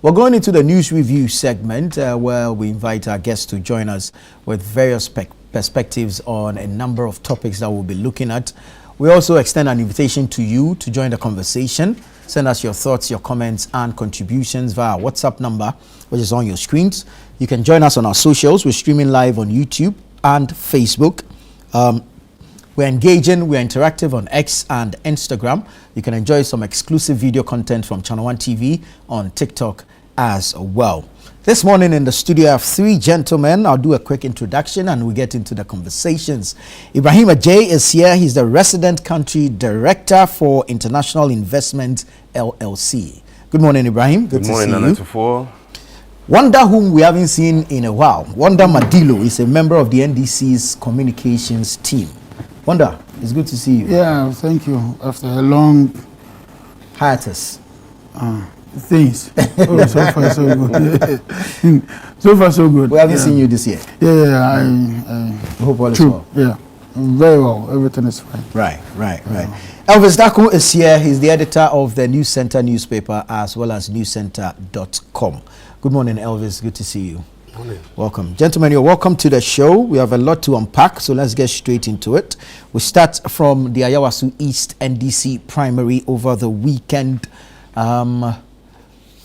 We're going into the news review segment where we invite our guests to join us with various perspectives on a number of topics that we'll be looking at. We also extend an invitation to you to join the conversation. Send us your thoughts, your comments, and contributions via our WhatsApp number, which is on your screens. You can join us on our socials. We're streaming live on YouTube and Facebook. We're engaging, we're interactive on X and Instagram. You can enjoy some exclusive video content from ChannelOne TV on TikTok as well. This morning in the studio I have three gentlemen. I'll do a quick introduction and we get into the conversations. Ibrahim Ajay is here. He's the Resident Country Director for International Investment LLC. Good morning, Ibrahim. Good morning, to see you. 94. Wanda, whom we haven't seen in a while. Wanda Madilo is a member of the NDC's communications team. Wanda, it's good to see you. Yeah, thank you. After a long hiatus. Things. Oh, so far so good. So far so good. We haven't seen you this year. Yeah, I hope all is well. Yeah, very well. Everything is fine. Right. Elvis Daku is here. He's the editor of the News Center newspaper as well as newscenter.com. Good morning, Elvis. Good to see you. Morning. Welcome. Gentlemen, you're welcome to the show. We have a lot to unpack, so let's get straight into it. We start from the Ayawaso East NDC primary over the weekend.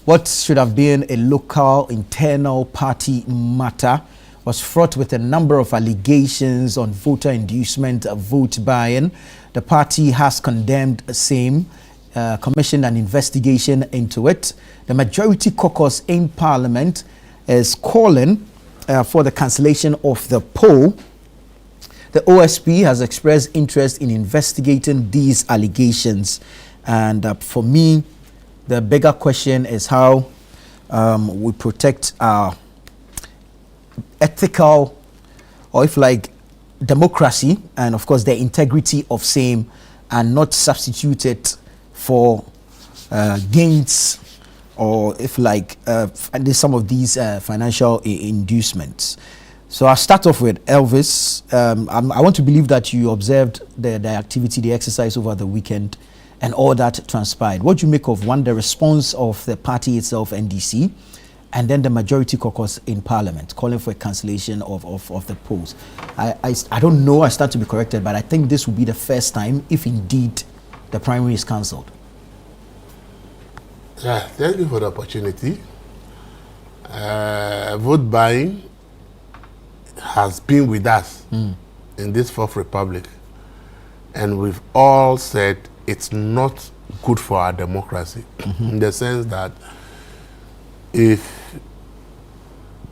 What should have been a local internal party matter was fraught with a number of allegations on voter inducement, vote buying. The party has condemned the same, commissioned an investigation into it. The Majority Caucus in Parliament is calling for the cancellation of the poll. The OSP has expressed interest in investigating these allegations. And for me, the bigger question is how we protect our ethical, or if like democracy, and of course the integrity of same, and not substitute it for gains, or if like some of these financial inducements. So I'll start off with Elvis. I want to believe that you observed the activity, the exercise over the weekend, and all that transpired. What do you make of, one, the response of the party itself, NDC, and then the Majority Caucus in Parliament calling for a cancellation of the polls? I don't know, I stand to be corrected, but I think this will be the first time, if indeed the primary is cancelled. Yeah, thank you for the opportunity. Vote buying has been with us in this Fourth Republic, and we've all said it's not good for our democracy, in the sense that if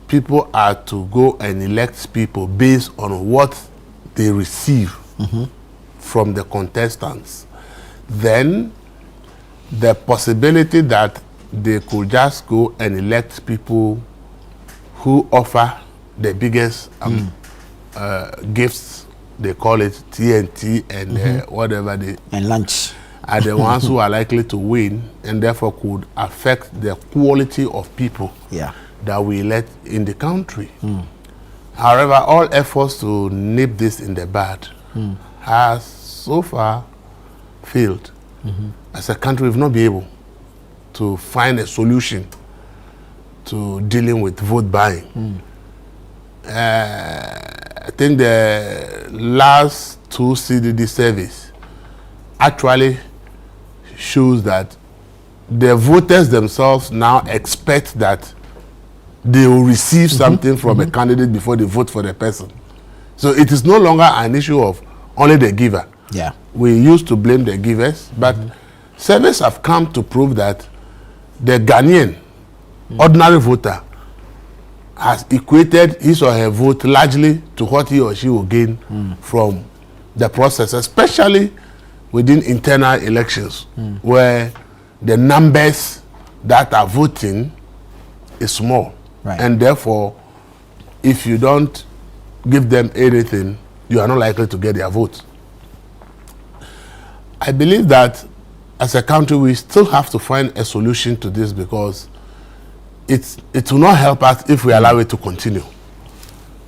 people are to go and elect people based on what they receive from the contestants, then the possibility that they could just go and elect people who offer the biggest gifts, they call it TNT and whatever they and lunch, are the ones who are likely to win, and therefore could affect the quality of people that we elect in the country. However, all efforts to nip this in the bud has so far failed. As a country, we've not been able to find a solution to dealing with vote buying. I think the last two CDD surveys actually shows that the voters themselves now expect that they will receive something from a candidate before they vote for the person. So it is no longer an issue of only the giver. Yeah, we used to blame the givers, but surveys have come to prove that the Ghanaian ordinary voter has equated his or her vote largely to what he or she will gain from the process, especially within internal elections, where the numbers that are voting is small. And therefore, if you don't give them anything, you are not likely to get their vote. I believe that as a country, we still have to find a solution to this, because it will not help us if we allow it to continue.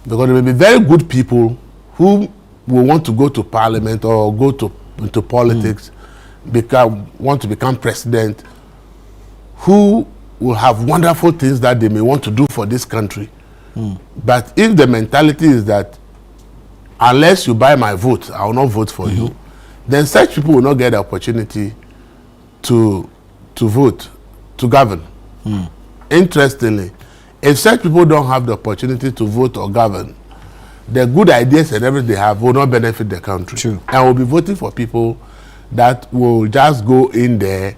Because there will be very good people who will want to go to parliament or go into politics, want to become president, who will have wonderful things that they may want to do for this country. But if the mentality is that unless you buy my vote, I will not vote for you, then such people will not get the opportunity to vote, to govern. Interestingly, if such people don't have the opportunity to vote or govern, the good ideas and everything they have will not benefit the country. True. And we'll be voting for people that will just go in there,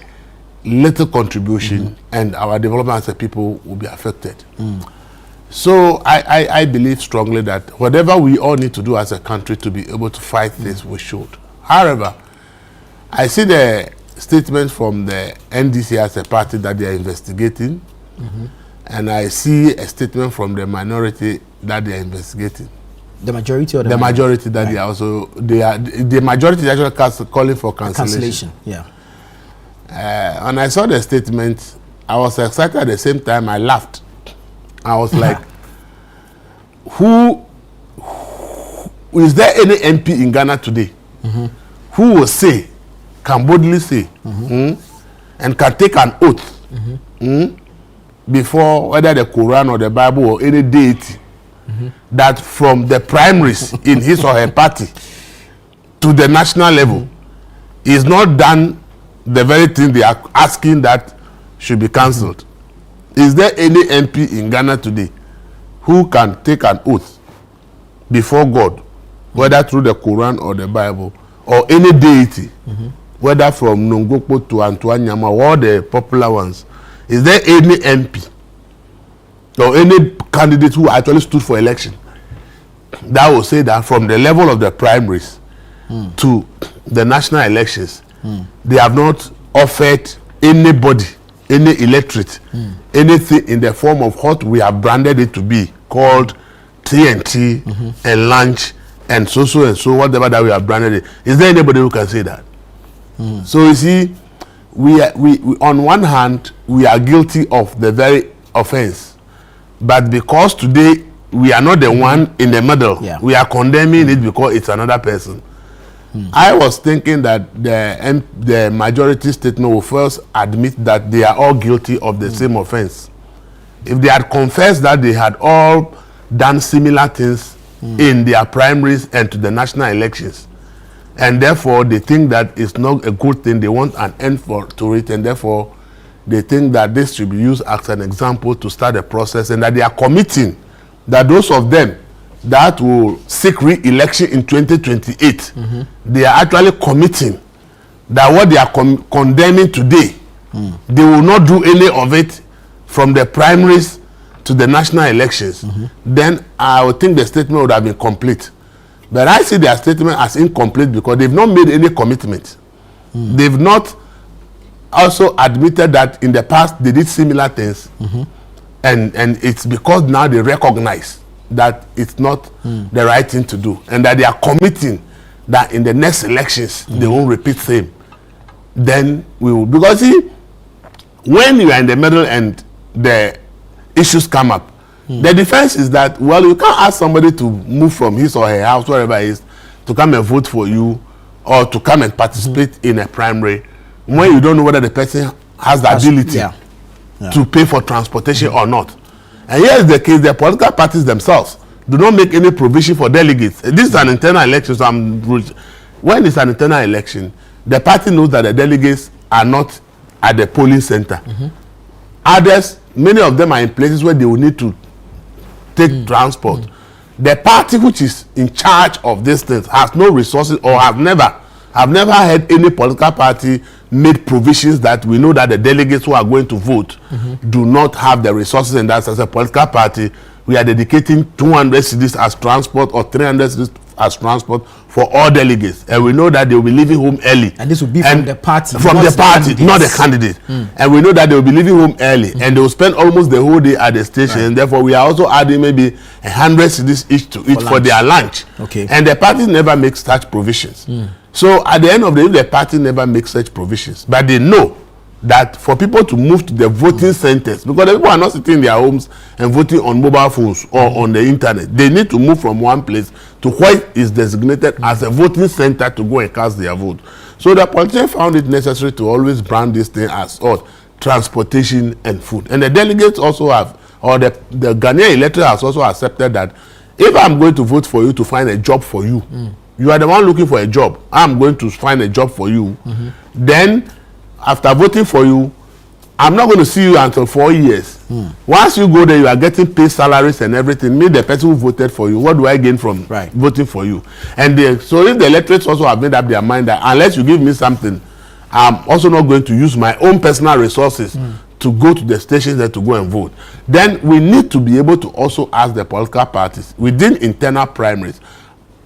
little contribution, and our development as a people will be affected. So I believe strongly that whatever we all need to do as a country to be able to fight this, we should. However, I see the statement from the NDC as a party that they are investigating, and I see a statement from the minority that they are investigating. The majority or the majority that they are also, the majority is actually calling for cancellation. Yeah. And I saw the statement, I was excited at the same time, I laughed. I was like, who is there any MP in Ghana today who will say, can boldly say, and can take an oath before whether the Quran or the Bible or any deity, that from the primaries in his or her party to the national level is not done the very thing they are asking that should be cancelled? Is there any MP in Ghana today who can take an oath before God, whether through the Quran or the Bible, or any deity, whether from Nungokpo to Antoine Nyama, or the popular ones? Is there any MP or any candidate who actually stood for election that will say that from the level of the primaries to the national elections, they have not offered anybody, any electorate, anything in the form of what we have branded it to be, called TNT and lunch and so whatever that we have branded it? Is there anybody who can say that? So you see, we on one hand we are guilty of the very offense, but because today we are not the one in the middle, we are condemning it because it's another person. I was thinking that the majority statement will first admit that they are all guilty of the same offense. If they had confessed that they had all done similar things in their primaries and to the national elections, and therefore they think that it's not a good thing, they want an end to it, and therefore they think that this should be used as an example to start a process, and that they are committing that those of them that will seek re-election in 2028, they are actually committing that what they are condemning today, they will not do any of it from the primaries to the national elections. Then I would think the statement would have been complete. But I see their statement as incomplete because they've not made any commitment. They've not also admitted that in the past they did similar things, and it's because now they recognize that it's not the right thing to do, and that they are committing that in the next elections they won't repeat same. Then we will, because see, when you are in the middle and the issues come up, the defense is that, well, you can't ask somebody to move from his or her house, wherever it is, to come and vote for you or to come and participate in a primary when you don't know whether the person has the ability to pay for transportation or not. And here is the case: the political parties themselves do not make any provision for delegates. This is an internal election, so when it's an internal election, the party knows that the delegates are not at the polling center. Others, many of them are in places where they will need to take transport. The party which is in charge of these things has no resources, or have never had any political party made provisions that we know that the delegates who are going to vote do not have the resources, and that's as a political party we are dedicating 200 cedis as transport or 300 cedis as transport for all delegates, and we know that they will be leaving home early. And this will be from the party, not the candidate. And we know that they will be leaving home early, and they will spend almost the whole day at the station. And therefore, we are also adding maybe 100 cedis each to each for their lunch. And the party never makes such provisions. So at the end of the day, the party never makes such provisions, but they know that for people to move to the voting centers, because the people are not sitting in their homes and voting on mobile phones or on the internet, they need to move from one place to what is designated as a voting center to go and cast their vote. So the politicians found it necessary to always brand this thing as odd. transportation, and food. And the delegates also have, or the Ghanaian electorate has also accepted that if I'm going to vote for you to find a job for you, you are the one looking for a job, I'm going to find a job for you, then after voting for you, I'm not going to see you until 4 years. Once you go there, you are getting paid salaries and everything. Me, the person who voted for you, what do I gain from voting for you? And so if the electorates also have made up their mind that unless you give me something, I'm also not going to use my own personal resources to go to the stations and to go and vote. Then we need to be able to also ask the political parties within internal primaries,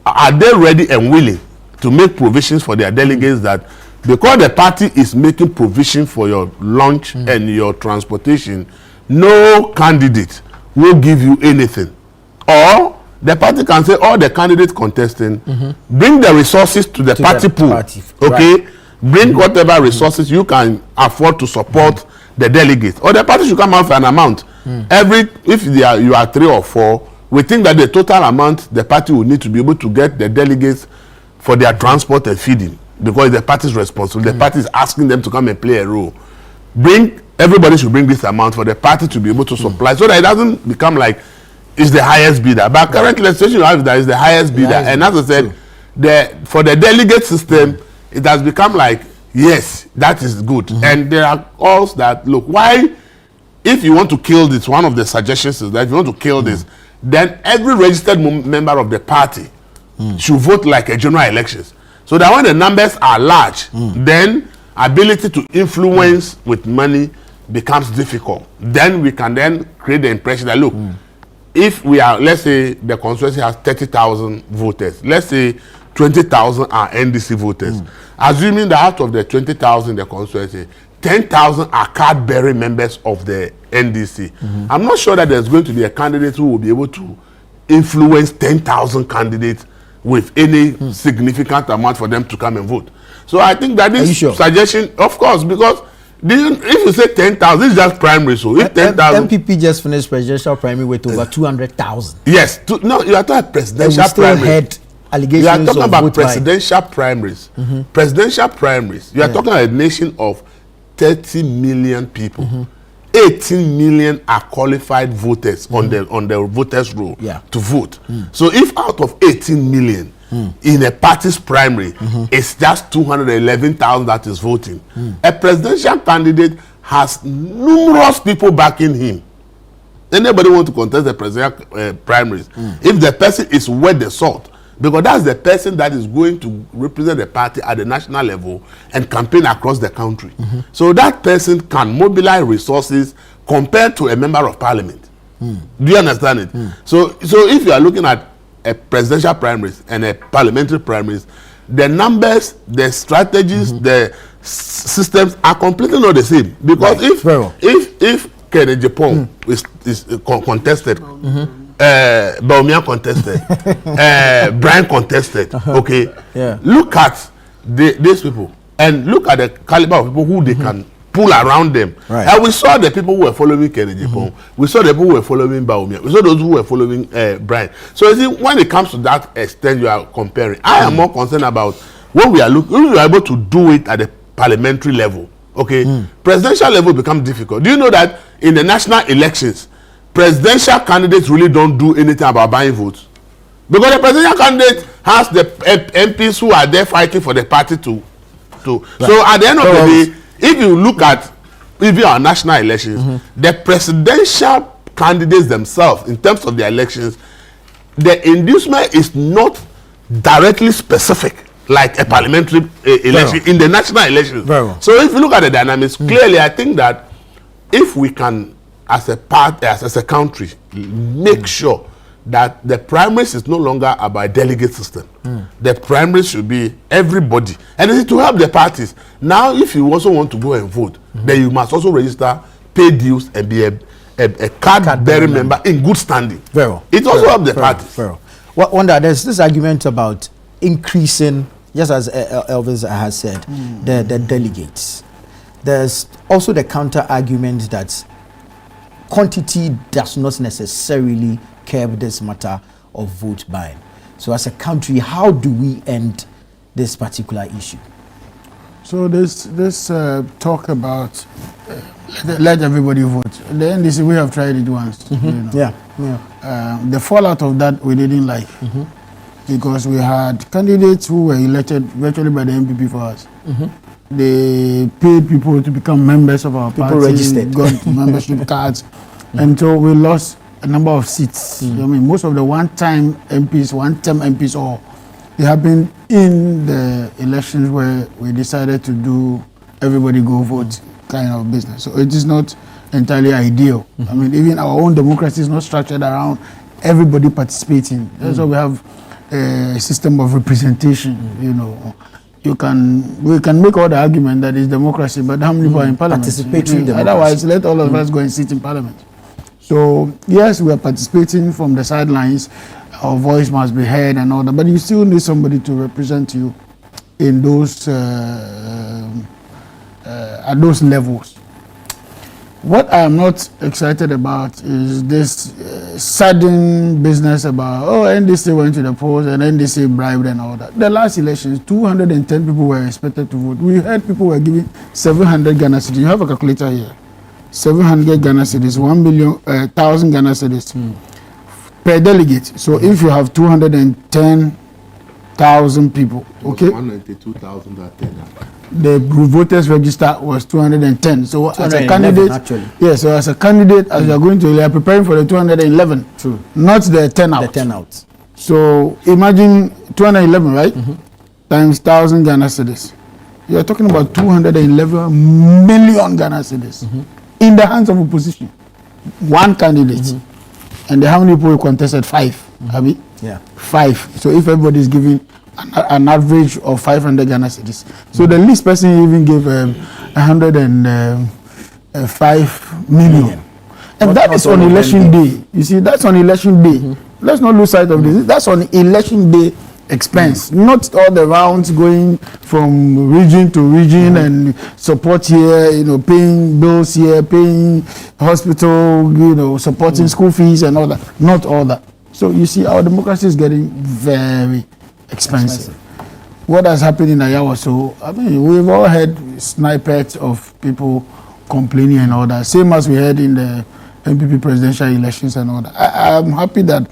are they ready and willing to make provisions for their delegates that because the party is making provision for your lunch and your transportation, no candidate will give you anything. Or the party can say all the candidates contesting, bring the resources to the party pool. Okay? Bring whatever resources you can afford to support the delegates. Or the party should come out for an amount. If you are 3 or 4, we think that the total amount the party will need to be able to get the delegates for their transport and feeding. Because the party is responsible, the party is asking them to come and play a role. Everybody should bring this amount for the party to be able to supply, so that it doesn't become like it's the highest bidder. But currently, the situation you have that is the highest bidder, and as I said, for the delegate system, it has become like yes, that is good, and there are calls that look why. If you want to kill this, one of the suggestions is that if you want to kill this, then every registered member of the party should vote like a general elections. So that when the numbers are large, then ability to influence with money becomes difficult. Then we can then create the impression that look, if we are, let's say the constituency has 30,000 voters, let's say 20,000 are NDC voters, assuming that out of the 20,000 in the constituency, 10,000 are card-bearing members of the NDC. I'm not sure that there's going to be a candidate who will be able to influence 10,000 candidates with any significant amount for them to come and vote. So I think that this suggestion, of course, because if you say 10,000, this is just primary. So if 10,000, MPP just finished presidential primary with over 200,000. Yes, no, you are talking presidential primaries. Allegations you are talking about presidential primaries. Presidential primaries. You are talking about a nation of 30 million people. 18 million are qualified voters on the voters roll to vote. So if out of 18 million in a party's primary, it's just 211,000 that is voting. A presidential candidate has numerous people backing him. Anybody want to contest the presidential primaries, if the person is worth the salt, because that's the person that is going to represent the party at the national level and campaign across the country. So that person can mobilize resources compared to a member of parliament. Do you understand it? So if you are looking at a presidential primaries and a parliamentary primaries, the numbers, the strategies, the systems are completely not the same. Because if Kennedy Japon is contested, Baumia contested, Brian contested. Okay, look at these people and look at the caliber of people who they can pull around them. And we saw the people who were following Kennedy Japon. We saw the people who were following Baumia. We saw those who were following Brian. So you see, when it comes to that extent, you are comparing. I am more concerned about when we are able to do it at the parliamentary level. Okay, presidential level becomes difficult. Do you know that in the national elections, presidential candidates really don't do anything about buying votes? Because the presidential candidate has the MPs who are there fighting for the party to. So at the end of the day, if you look at even our national elections, the presidential candidates themselves, in terms of their elections, the inducement is not directly specific like a parliamentary election in the national elections. So if you look at the dynamics, clearly I think that if we can, as a party, as a country, make sure that the primaries is no longer about a delegate system. The primaries should be everybody, and it is to help the parties. Now, if you also want to go and vote, then you must also register, pay dues, and be a card-bearing member in good standing. It also helps the parties. Wonder, there's this argument about increasing, just as Elvis has said, the delegates. There's also the counter argument that quantity does not necessarily curb this matter of vote buying. So as a country, how do we end this particular issue? So this talk about let everybody vote. The NDC, we have tried it once. You know. Yeah. The fallout of that we didn't like because we had candidates who were elected virtually by the MPP for us. They paid people to become members of our party. People registered. Got membership cards, and so we lost a number of seats. I mean, most of the one-time MPs, one-term MPs, or they happened in the elections where we decided to do everybody go vote kind of business. So it is not entirely ideal. I mean, even our own democracy is not structured around everybody participating. That's why we have a system of representation. You know, we can make all the argument that it's democracy, but how many people are in parliament? Participatory democracy. Otherwise, let all of us go and sit in parliament. So yes, we are participating from the sidelines. Our voice must be heard and all that, but you still need somebody to represent you in those at those levels. What I am not excited about is this sudden business about NDC went to the polls and NDC bribed and all that. The last elections, 210 people were expected to vote. We heard people were giving 700 Ghana cedis. You have a calculator here. 700 Ghana cedis, 1,000 Ghana cedis per delegate. So if you have 210,000 people, okay? 192,000 at 10. The voters register was 210. So as a candidate, actually. yes. So as a candidate, as you are going to, you are preparing for the 211. True. Not the turnout. The turnout. So imagine 211, right? Times 1,000 Ghana cedis. You are talking about 211 million Ghana cedis in the hands of opposition. One candidate. And how many people contested? 5. Abi? Yeah. 5. So if everybody is giving an average of 500 Ghana cedis. So the least person even gave 105 million. And that is on election day. You see, that's on election day. Let's not lose sight of this. That's on election day expense. Not all the rounds going from region to region and support here, you know, paying bills here, paying hospital, you know, supporting school fees and all that. Not all that. So you see, our democracy is getting very expensive. What has happened in Ayawaso, I mean, we've all heard snippets of people complaining and all that, same as we heard in the MPP presidential elections and all that. I'm happy that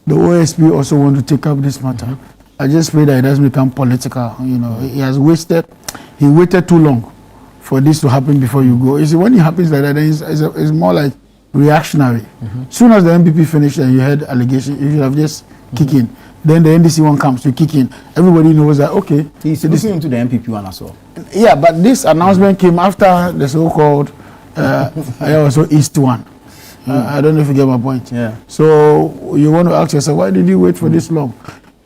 the OSP also want to take up this matter. I just pray that it doesn't become political. You know, he waited too long for this to happen before you go. You see, when it happens like that, then it's more like reactionary. Soon as the MPP finished and you heard allegations, you should have just kicked in. Then the NDC one comes to kick in. Everybody knows that, okay. He's looking into the MPP one as well. Yeah, but this announcement came after the so-called Ayawaso East one. I don't know if you get my point. Yeah. So you want to ask yourself, why did you wait for this long?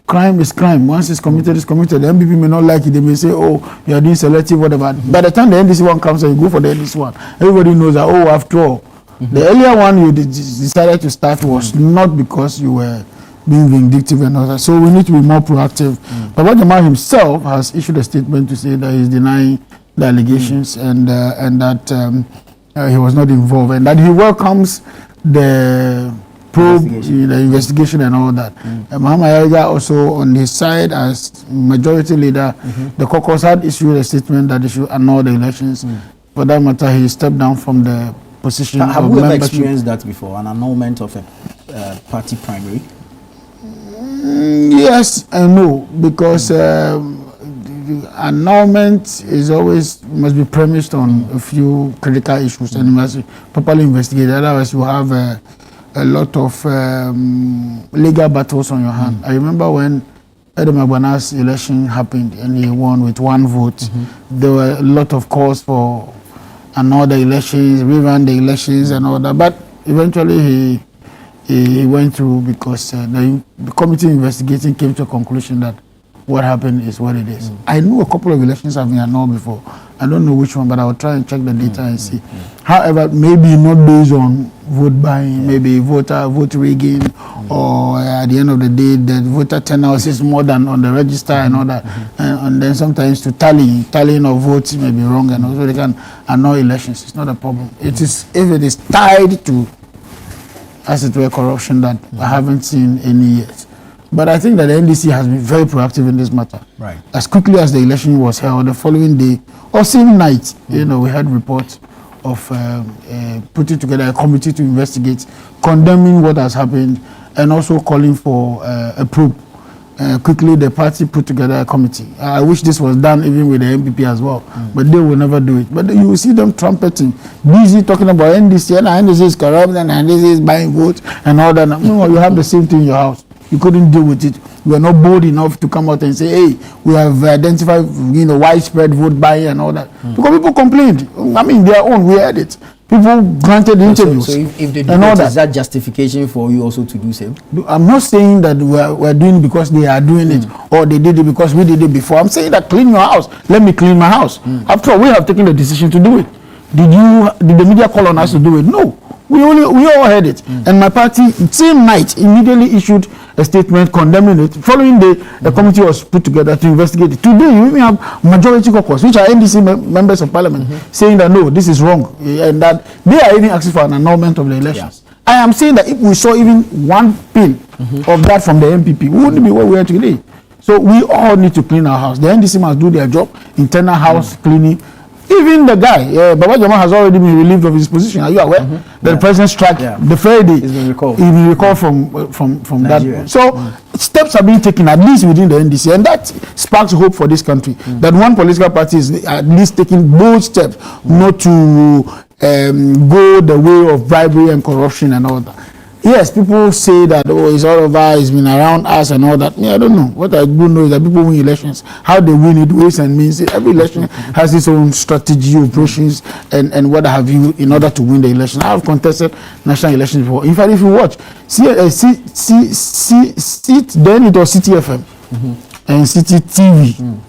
Crime is crime. Once it's committed, it's committed. The MPP may not like it. They may say, oh, you are doing selective, whatever. By the time the NDC one comes and you go for the NDC one, everybody knows that, oh, after all, the earlier one you decided to start was not because you were being vindictive and all that. So we need to be more proactive. But what the man himself has issued a statement to say that he's denying the allegations and that he was not involved and that he welcomes the probe, the investigation and all that. Muhammad Ayaga also on his side as majority leader, the caucus had issued a statement that they should annul the elections. For that matter, he stepped down from the position of membership. Have you ever experienced that before, an annulment of a party primary? Yes and no, because annulment is always must be premised on a few critical issues and must be properly investigated. Otherwise, you have a lot of legal battles on your hand. I remember when Edom Agbana's election happened and he won with 1 vote. There were a lot of calls for another elections, rerun the elections and all that. But eventually he went through because the committee investigating came to a conclusion that what happened is what it is. I know a couple of elections have been annulled before. I don't know which one, but I will try and check the data and see. However, maybe not based on vote buying, maybe vote rigging, or at the end of the day, the voter turnout is more than on the register and all that. And then sometimes to tallying of votes may be wrong, and also they can annul elections. It's not a problem. It is if it is tied to, as it were, corruption that I haven't seen any yet. But I think that the NDC has been very proactive in this matter. Right. As quickly as the election was held, the following day or same night, you know, we had reports of putting together a committee to investigate, condemning what has happened, and also calling for a probe. Quickly, the party put together a committee. I wish this was done even with the MPP as well, but they will never do it. But you will see them trumpeting, busy talking about NDC, and NDC is corrupt, and NDC is buying votes, and all that. No, you have the same thing in your house. You couldn't deal with it. We are not bold enough to come out and say, hey, we have identified, you know, widespread vote buying and all that. Because people complained. I mean, their own, we heard it. People granted interviews. So if they do that, is that justification for you also to do same? I'm not saying that we're doing it because they are doing it, or they did it because we did it before. I'm saying that clean your house. Let me clean my house. After all, we have taken the decision to do it. Did the media call on us to do it? No. We all heard it. And my party, same night, immediately issued a statement condemning it. Following day, a committee was put together to investigate it. Today, you even have Majority Caucus, which are NDC members of parliament, saying that no, this is wrong, and that they are even asking for an annulment of the elections. Yeah. I am saying that if we saw even one pin of that from the MPP, we wouldn't be where we are today. So we all need to clean our house. The NDC must do their job, internal house cleaning. Even the guy, Baba Jama has already been relieved of his position. Are you aware? That the president struck the Friday. He's been recalled from that. So steps are being taken, at least within the NDC, and that sparks hope for this country. That one political party is at least taking bold steps not to go the way of bribery and corruption and all that. Yes, people say that, oh, it's all over, it's been around us and all that. Yeah, I don't know. What I do know is that people win elections. How they win it, ways and means. Every election has its own strategy, operations, and what have you in order to win the election. I have contested national elections before. In fact, if you watch, then it was CTFM and CTTV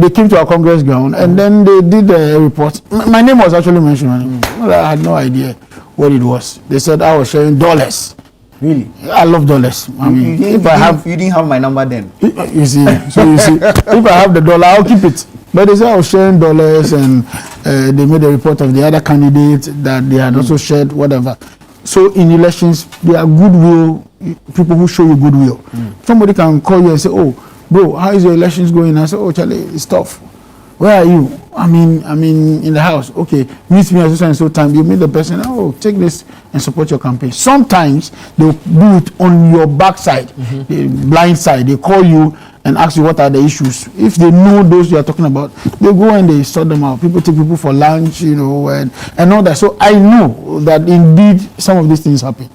they came to our Congress ground and then they did a report. My name was actually mentioned. I had no idea what it was. They said I was sharing dollars. Really? I love dollars. I mean, you didn't have my number then. You see, so you see, if I have the dollar, I'll keep it. But they said I was sharing dollars, and they made a report of the other candidates that they had also shared whatever. So in elections, there are goodwill people who show you goodwill. Somebody can call you and say, "Oh, bro, how is your elections going?" I say, "Oh, Charlie, it's tough. Where are you?" I mean, in the house. Okay, meet me at so and so time. You meet the person. Oh, take this and support your campaign. Sometimes they'll do it on your backside, the blind side. They call you and ask you what are the issues. If they know those you are talking about, they go and they sort them out. People take people for lunch, you know, and all that. So I know that indeed some of these things happen.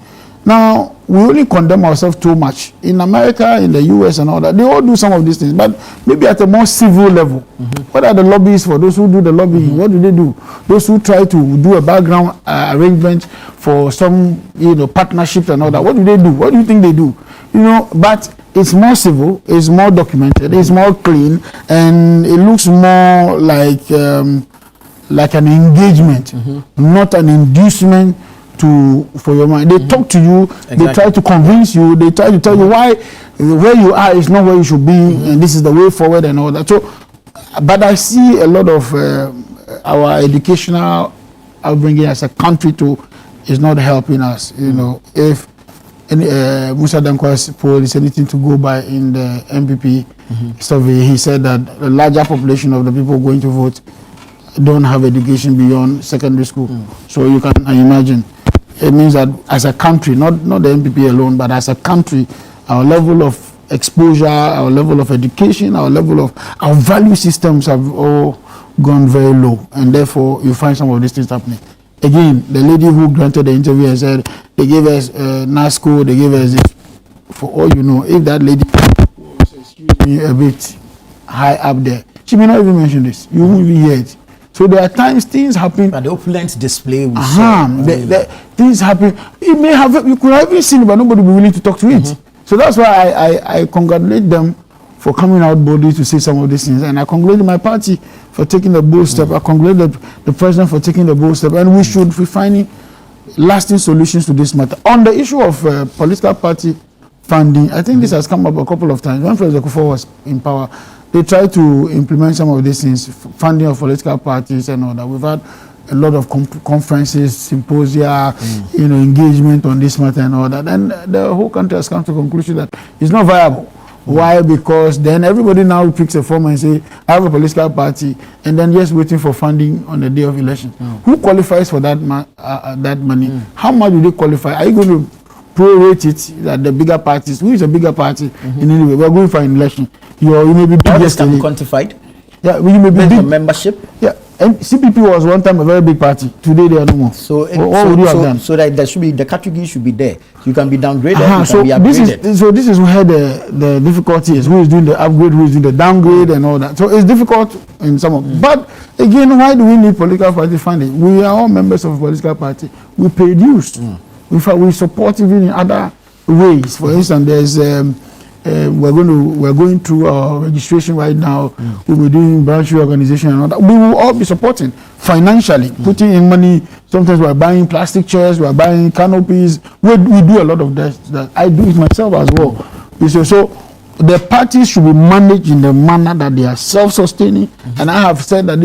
Now, we only condemn ourselves too much. In America, in the US and all that, they all do some of these things, but maybe at a more civil level. What are the lobbyists for? Those who do the lobbying, what do they do? Those who try to do a background arrangement for some, you know, partnerships and all that, what do they do? What do you think they do? You know, but it's more civil, it's more documented, it's more clean, and it looks more like an engagement, not an inducement for your mind. They talk to you, they try to convince you, they try to tell you why where you are is not where you should be, and this is the way forward and all that. So, but I see a lot of our educational upbringing as a country is not helping us. You know, if Musa Dankwa's poll is anything to go by in the MPP survey, he said that the larger population of the people going to vote don't have education beyond secondary school. So you can imagine. It means that as a country, not the MPP alone, but as a country, our level of exposure, our level of education, our level of our value systems have all gone very low, and therefore you find some of these things happening. Again, the lady who granted the interview and said they gave us NASCO, they gave us this. For all you know, if that lady was, excuse me, a bit high up there, she may not even mention this. You won't even hear it. So there are times things happen. But the opulent display we things happen. You could have even seen it, but nobody will be willing to talk to it. So that's why I congratulate them for coming out boldly to say some of these things. And I congratulate my party for taking the bold step. I congratulate the president for taking the bold step. And we should be finding lasting solutions to this matter. On the issue of political party funding, I think this has come up a couple of times. When President Kufuor was in power, they tried to implement some of these things, funding of political parties and all that. We've had a lot of conferences, symposia, engagement on this matter and all that. And the whole country has come to the conclusion that it's not viable. Why? Because then everybody now picks a form and say, I have a political party, and then just waiting for funding on the day of election. Who qualifies for that money? How much do they qualify? Are you going to prorate it that the bigger parties? Who is a bigger party in any way? We're going for an election. You may be big yesterday. Quantified. Yeah, you may be big. Membership. Yeah, and CPP was one time a very big party. Today they are no more. So what would you have done? So that there should be the category should be there. You can be downgraded. You So can be upgraded. this is where the difficulty is. Who is doing the upgrade? Who is doing the downgrade and all that? So it's difficult in some of. But again, why do we need political party funding? We are all members of a political party. We pay dues. In fact, we support even in other ways. For instance, there's we're going through our registration right now. We'll be doing branch reorganization and all that. We will all be supporting financially, putting in money. Sometimes we're buying plastic chairs, we're buying canopies. We do a lot of that. I do it myself as well. So the parties should be managed in the manner that they are self-sustaining. And I have said that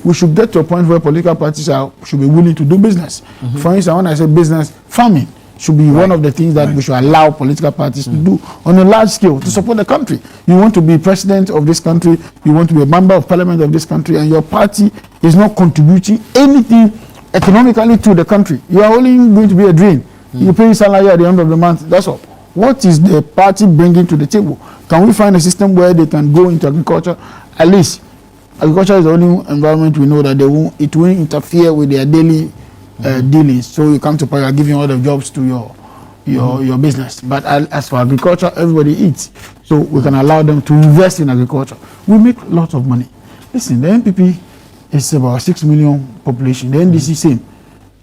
we should get to a point where political parties should be willing to do business. For instance, when I say business, farming should be one of the things that we should allow political parties to do on a large scale to support the country. You want to be president of this country, you want to be a member of parliament of this country, and your party is not contributing anything economically to the country. You are only going to be a drain. You pay salary at the end of the month, that's all. What is the party bringing to the table? Can we find a system where they can go into agriculture? At least, agriculture is the only environment we know that it won't interfere with their daily dealings. So you come to power, you're giving all the jobs to your business. But as for agriculture, everybody eats. So we can allow them to invest in agriculture. We make lots of money. Listen, the NPP is about 6 million population. The NDC same.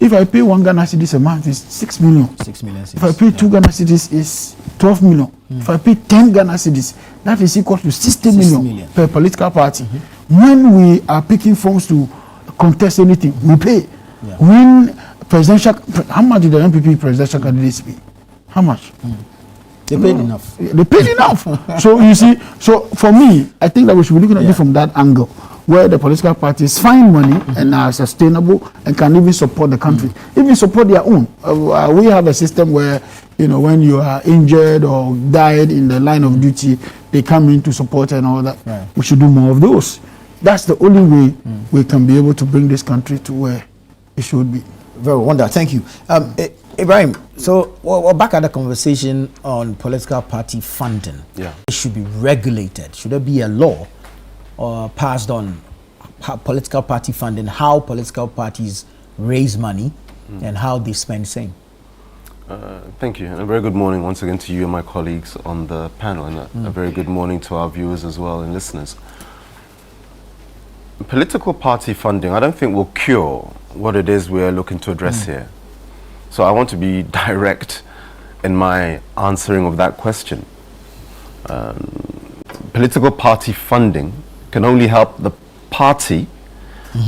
If I pay 1 Ghana cedis a month, it's 6 million. 6 million cedis. If I pay 2 Ghana cedis, it's 12 million. If I pay 10 Ghana cedis, that is equal to 60 million per political party. When we are picking forms to contest anything, we pay. When presidential, how much did the NPP presidential candidates pay? How much? They paid enough. They paid enough. So you see, so for me, I think that we should be looking at it from that angle, where the political parties find money and are sustainable and can even support the country, even support their own. We have a system where, when you are injured or died in the line of duty, they come in to support and all that. Right. We should do more of those. That's the only way we can be able to bring this country to where it should be. Very wonderful. Thank you. Ibrahim, so we're back at the conversation on political party funding. Yeah. It should be regulated. Should there be a law passed on political party funding, how political parties raise money and how they spend same? Thank you. And a very good morning once again to you and my colleagues on the panel, and a very good morning to our viewers as well and listeners. Political party funding, I don't think will cure what it is we're looking to address here. So I want to be direct in my answering of that question. Political party funding can only help the party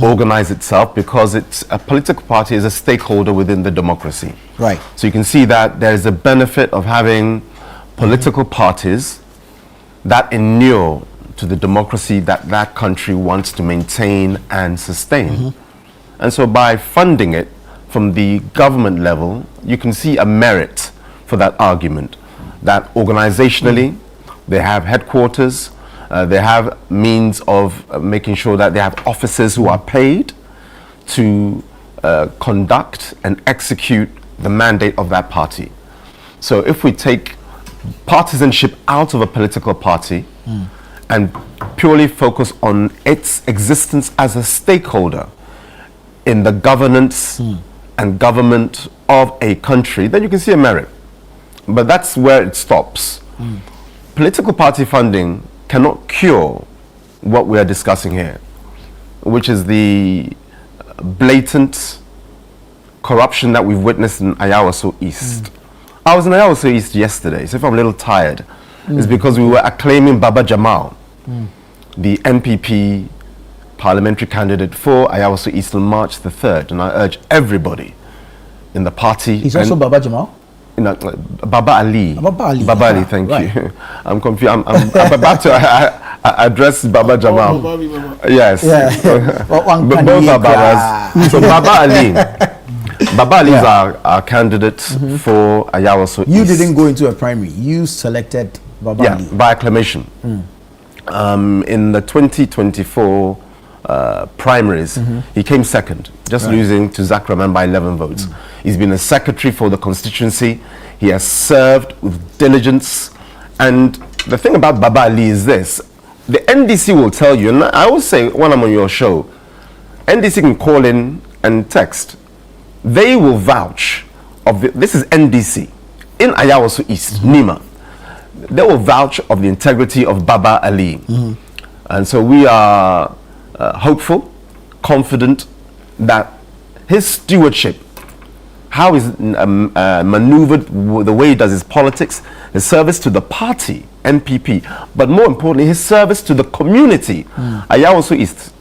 organize itself, because a political party is a stakeholder within the democracy. Right. So you can see that there's a benefit of having political parties that inure to the democracy that country wants to maintain and sustain. And so by funding it from the government level, you can see a merit for that argument, that organizationally they have headquarters, they have means of making sure that they have officers who are paid to conduct and execute the mandate of that party. So if we take partisanship out of a political party and purely focus on its existence as a stakeholder in the governance and government of a country, then you can see a merit. But that's where it stops. Political party funding cannot cure what we are discussing here, which is the blatant corruption that we've witnessed in Ayawaso East. I was in Ayawaso East yesterday, so if I'm a little tired, it's because we were acclaiming Baba Jamal, the NPP parliamentary candidate for Ayawaso East on March the 3rd, and I urge everybody in the party. He's also Baba Jamal? Baba Ali. Baba Ali. Baba Ali, thank you. I'm confused. I'm about to. address Baba Jamal. Yes. Yeah. But both are Babas. So Baba Ali. Baba Ali is our candidate for Ayawaso East. You didn't go into a primary. You selected Baba Ali. By acclamation. In the 2024 primaries, he came second, just losing to Zach Rahman by 11 votes. He's been a secretary for the constituency. He has served with diligence. And the thing about Baba Ali is this. The NDC will tell you, and I always say when I'm on your show, NDC can call in and text. They will vouch of this is NDC in Ayawaso East, Nima. They will vouch of the integrity of Baba Ali. And so we are hopeful, confident that his stewardship, how he's maneuvered, the way he does his politics, his service to the party, NPP, but more importantly, his service to the community, Ayawaso East,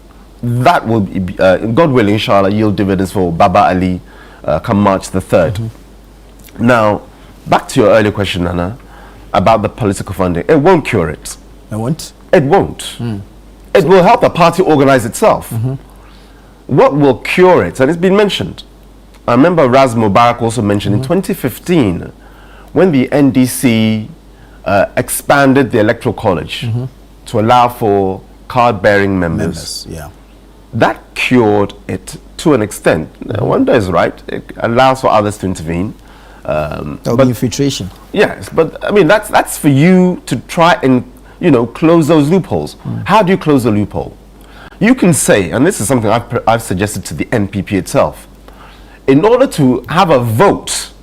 that will be, God willing, inshallah, yield dividends for Baba Ali come March the 3rd. Now, back to your earlier question, Nana, about the political funding. It won't cure it. It won't? It won't. It will help the party organize itself. What will cure it? And it's been mentioned. I remember Raz Mubarak also mentioned in 2015, when the NDC expanded the Electoral College to allow for card-bearing members. That cured it to an extent. One is right. It allows for others to intervene. There'll be infiltration. Yes, but I mean that's for you to try and close those loopholes. How do you close the loophole? You can say, and this is something I've suggested to the NPP itself, in order to have a vote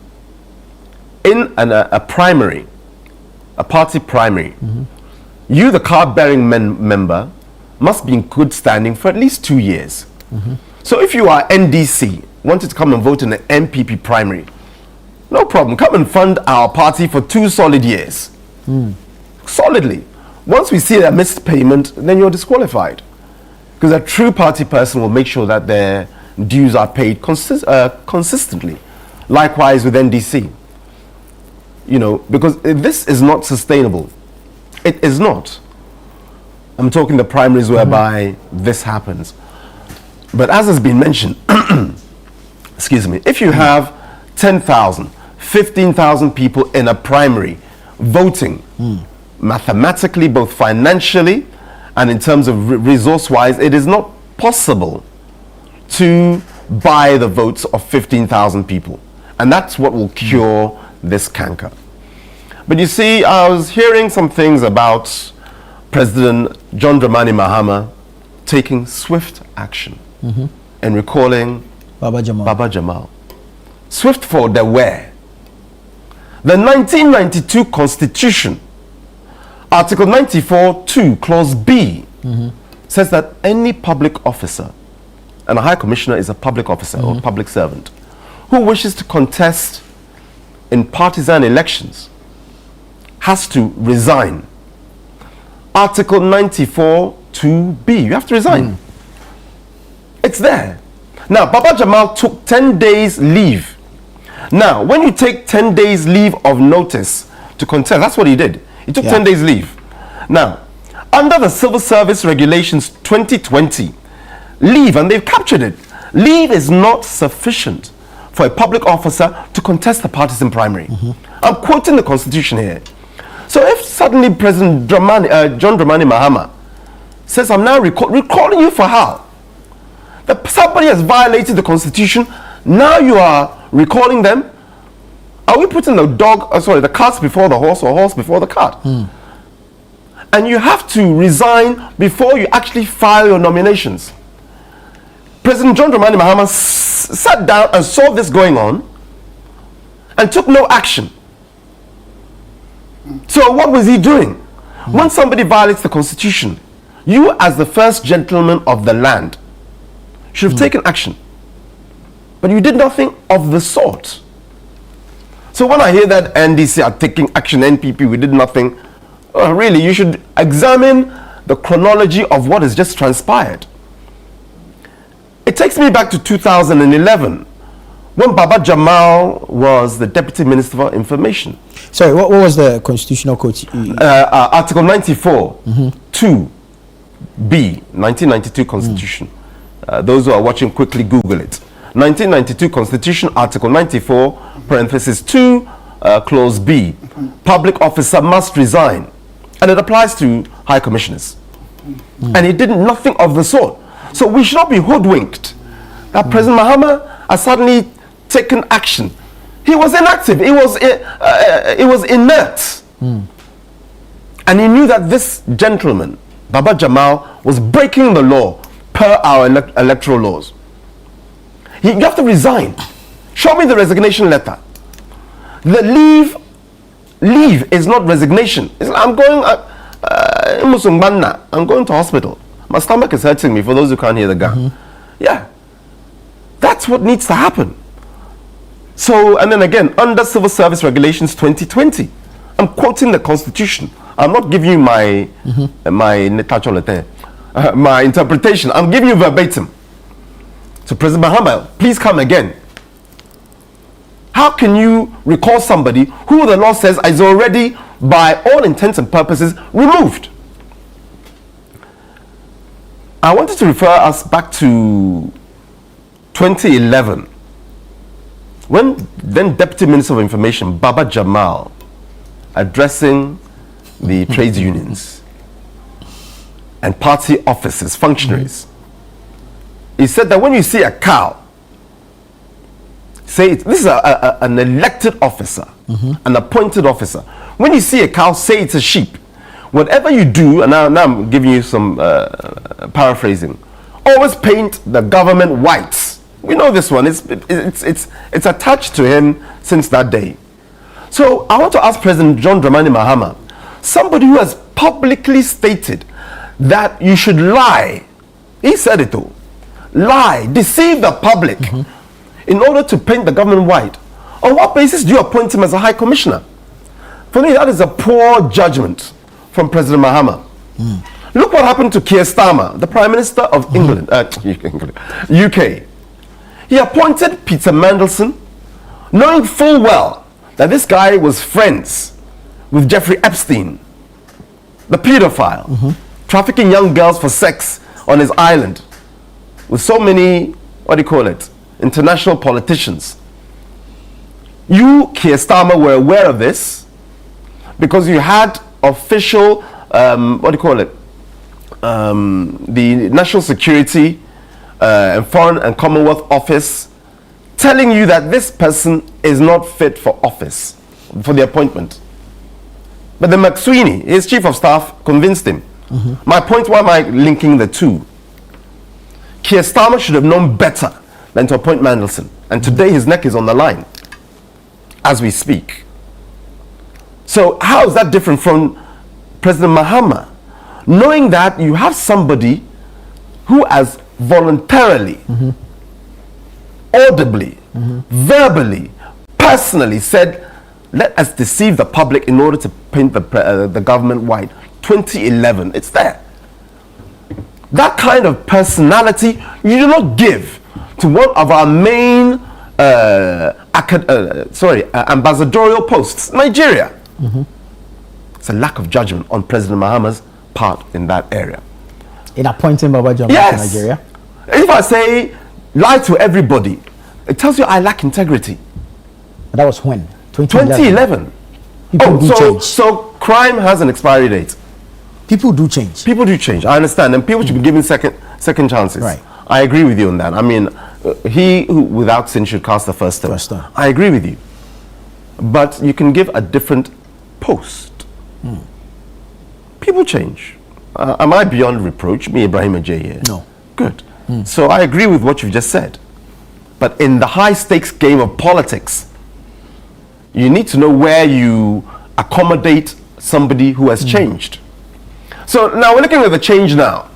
in a primary, a party primary, you, the card-bearing member, must be in good standing for at least 2 years. So if you are NDC, wanted to come and vote in an MPP primary, no problem. Come and fund our party for 2 solid years. Solidly. Once we see a missed payment, then you're disqualified. Because a true party person will make sure that their dues are paid consistently. Likewise with NDC. Because this is not sustainable. It is not. I'm talking the primaries whereby this happens. But as has been mentioned, excuse me, if you have 10,000, 15,000 people in a primary voting, mathematically, both financially and in terms of resource-wise, it is not possible to buy the votes of 15,000 people. And that's what will cure this canker. But you see, I was hearing some things about President John Dramani Mahama taking swift action and recalling Baba Jamal. Swift for the where? The 1992 Constitution, Article 94(2), Clause B, says that any public officer, and a High Commissioner is a public officer or public servant, who wishes to contest in partisan elections has to resign. Article 94(2)(b), you have to resign. It's there. Now, Baba Jamal took 10 days leave. Now, when you take 10 days leave of notice to contest, that's what he did. He took 10 days leave. Now, under the Civil Service Regulations 2020, leave, and they've captured it, leave is not sufficient for a public officer to contest the partisan primary. I'm quoting the Constitution here. So if suddenly President John Dramani Mahama says, I'm now recalling you for how? That somebody has violated the Constitution, now you are recalling them? Are we putting the cart before the horse or horse before the cart? And you have to resign before you actually file your nominations. President John Dramani Mahama sat down and saw this going on and took no action. So what was he doing? When somebody violates the Constitution, you as the first gentleman of the land should have taken action. But you did nothing of the sort. So when I hear that NDC are taking action, NPP, we did nothing, really, you should examine the chronology of what has just transpired. It takes me back to 2011, when Baba Jamal was the Deputy Minister for Information. Sorry, what was the constitutional code? Article 94, 2B, 1992 Constitution. Those who are watching, quickly Google it. 1992 Constitution, Article 94, parenthesis 2, Clause B. Public officer must resign. And it applies to high commissioners. And he did nothing of the sort. So we should not be hoodwinked that President Mahama has suddenly taken action. He was inactive. It was inert. And he knew that this gentleman, Baba Jamal, was breaking the law per our electoral laws. You have to resign. Show me the resignation letter. The leave is not resignation. It's like, I'm going to hospital. My stomach is hurting me, for those who can't hear the gun. Yeah. That's what needs to happen. So, and then again, under Civil Service Regulations 2020, I'm quoting the Constitution. I'm not giving you my my interpretation. I'm giving you verbatim. So, President Mahama, please come again. How can you recall somebody who the law says is already, by all intents and purposes, removed? I wanted to refer us back to 2011, when then Deputy Minister of Information, Baba Jamal, addressing the trades unions and party officers, functionaries, he said that when you see a cow, say this is an elected officer, an appointed officer. When you see a cow, say it's a sheep. Whatever you do, and now I'm giving you some paraphrasing, always paint the government white. We know this one. It's attached to him since that day. So I want to ask President John Dramani Mahama, somebody who has publicly stated that you should lie. He said it though. Lie, deceive the public in order to paint the government white. On what basis do you appoint him as a high commissioner? For me, that is a poor judgment from President Mahama. Look what happened to Keir Starmer, the Prime Minister of England, UK. He appointed Peter Mandelson, knowing full well that this guy was friends with Jeffrey Epstein, the pedophile, trafficking young girls for sex on his island with so many, international politicians. You, Keir Starmer, were aware of this because you had official, the National Security and Foreign and Commonwealth Office telling you that this person is not fit for office, for the appointment. But the McSweeney, his chief of staff, convinced him. My point, why am I linking the two? Keir Starmer should have known better than to appoint Mandelson. And today his neck is on the line as we speak. So how is that different from President Mahama? Knowing that you have somebody who has voluntarily, audibly, verbally, personally said, let us deceive the public in order to paint the government white. 2011, it's there. That kind of personality you do not give to one of our main ambassadorial posts, Nigeria. It's a lack of judgment on President Mahama's part in that area. In appointing Baba Jamal to Nigeria? If I say lie to everybody, it tells you I lack integrity. That was when? 2011. So crime has an expiry date. People do change. People do change. I understand, and people should be given second chances. Right. I agree with you on that. I mean, he who without sin should cast the first stone. I agree with you. But you can give a different post. People change. Am I beyond reproach? Me, Ibrahim Ajay here. No. Good. So I agree with what you've just said. But in the high stakes game of politics, you need to know where you accommodate somebody who has changed. So now we're looking at the change now.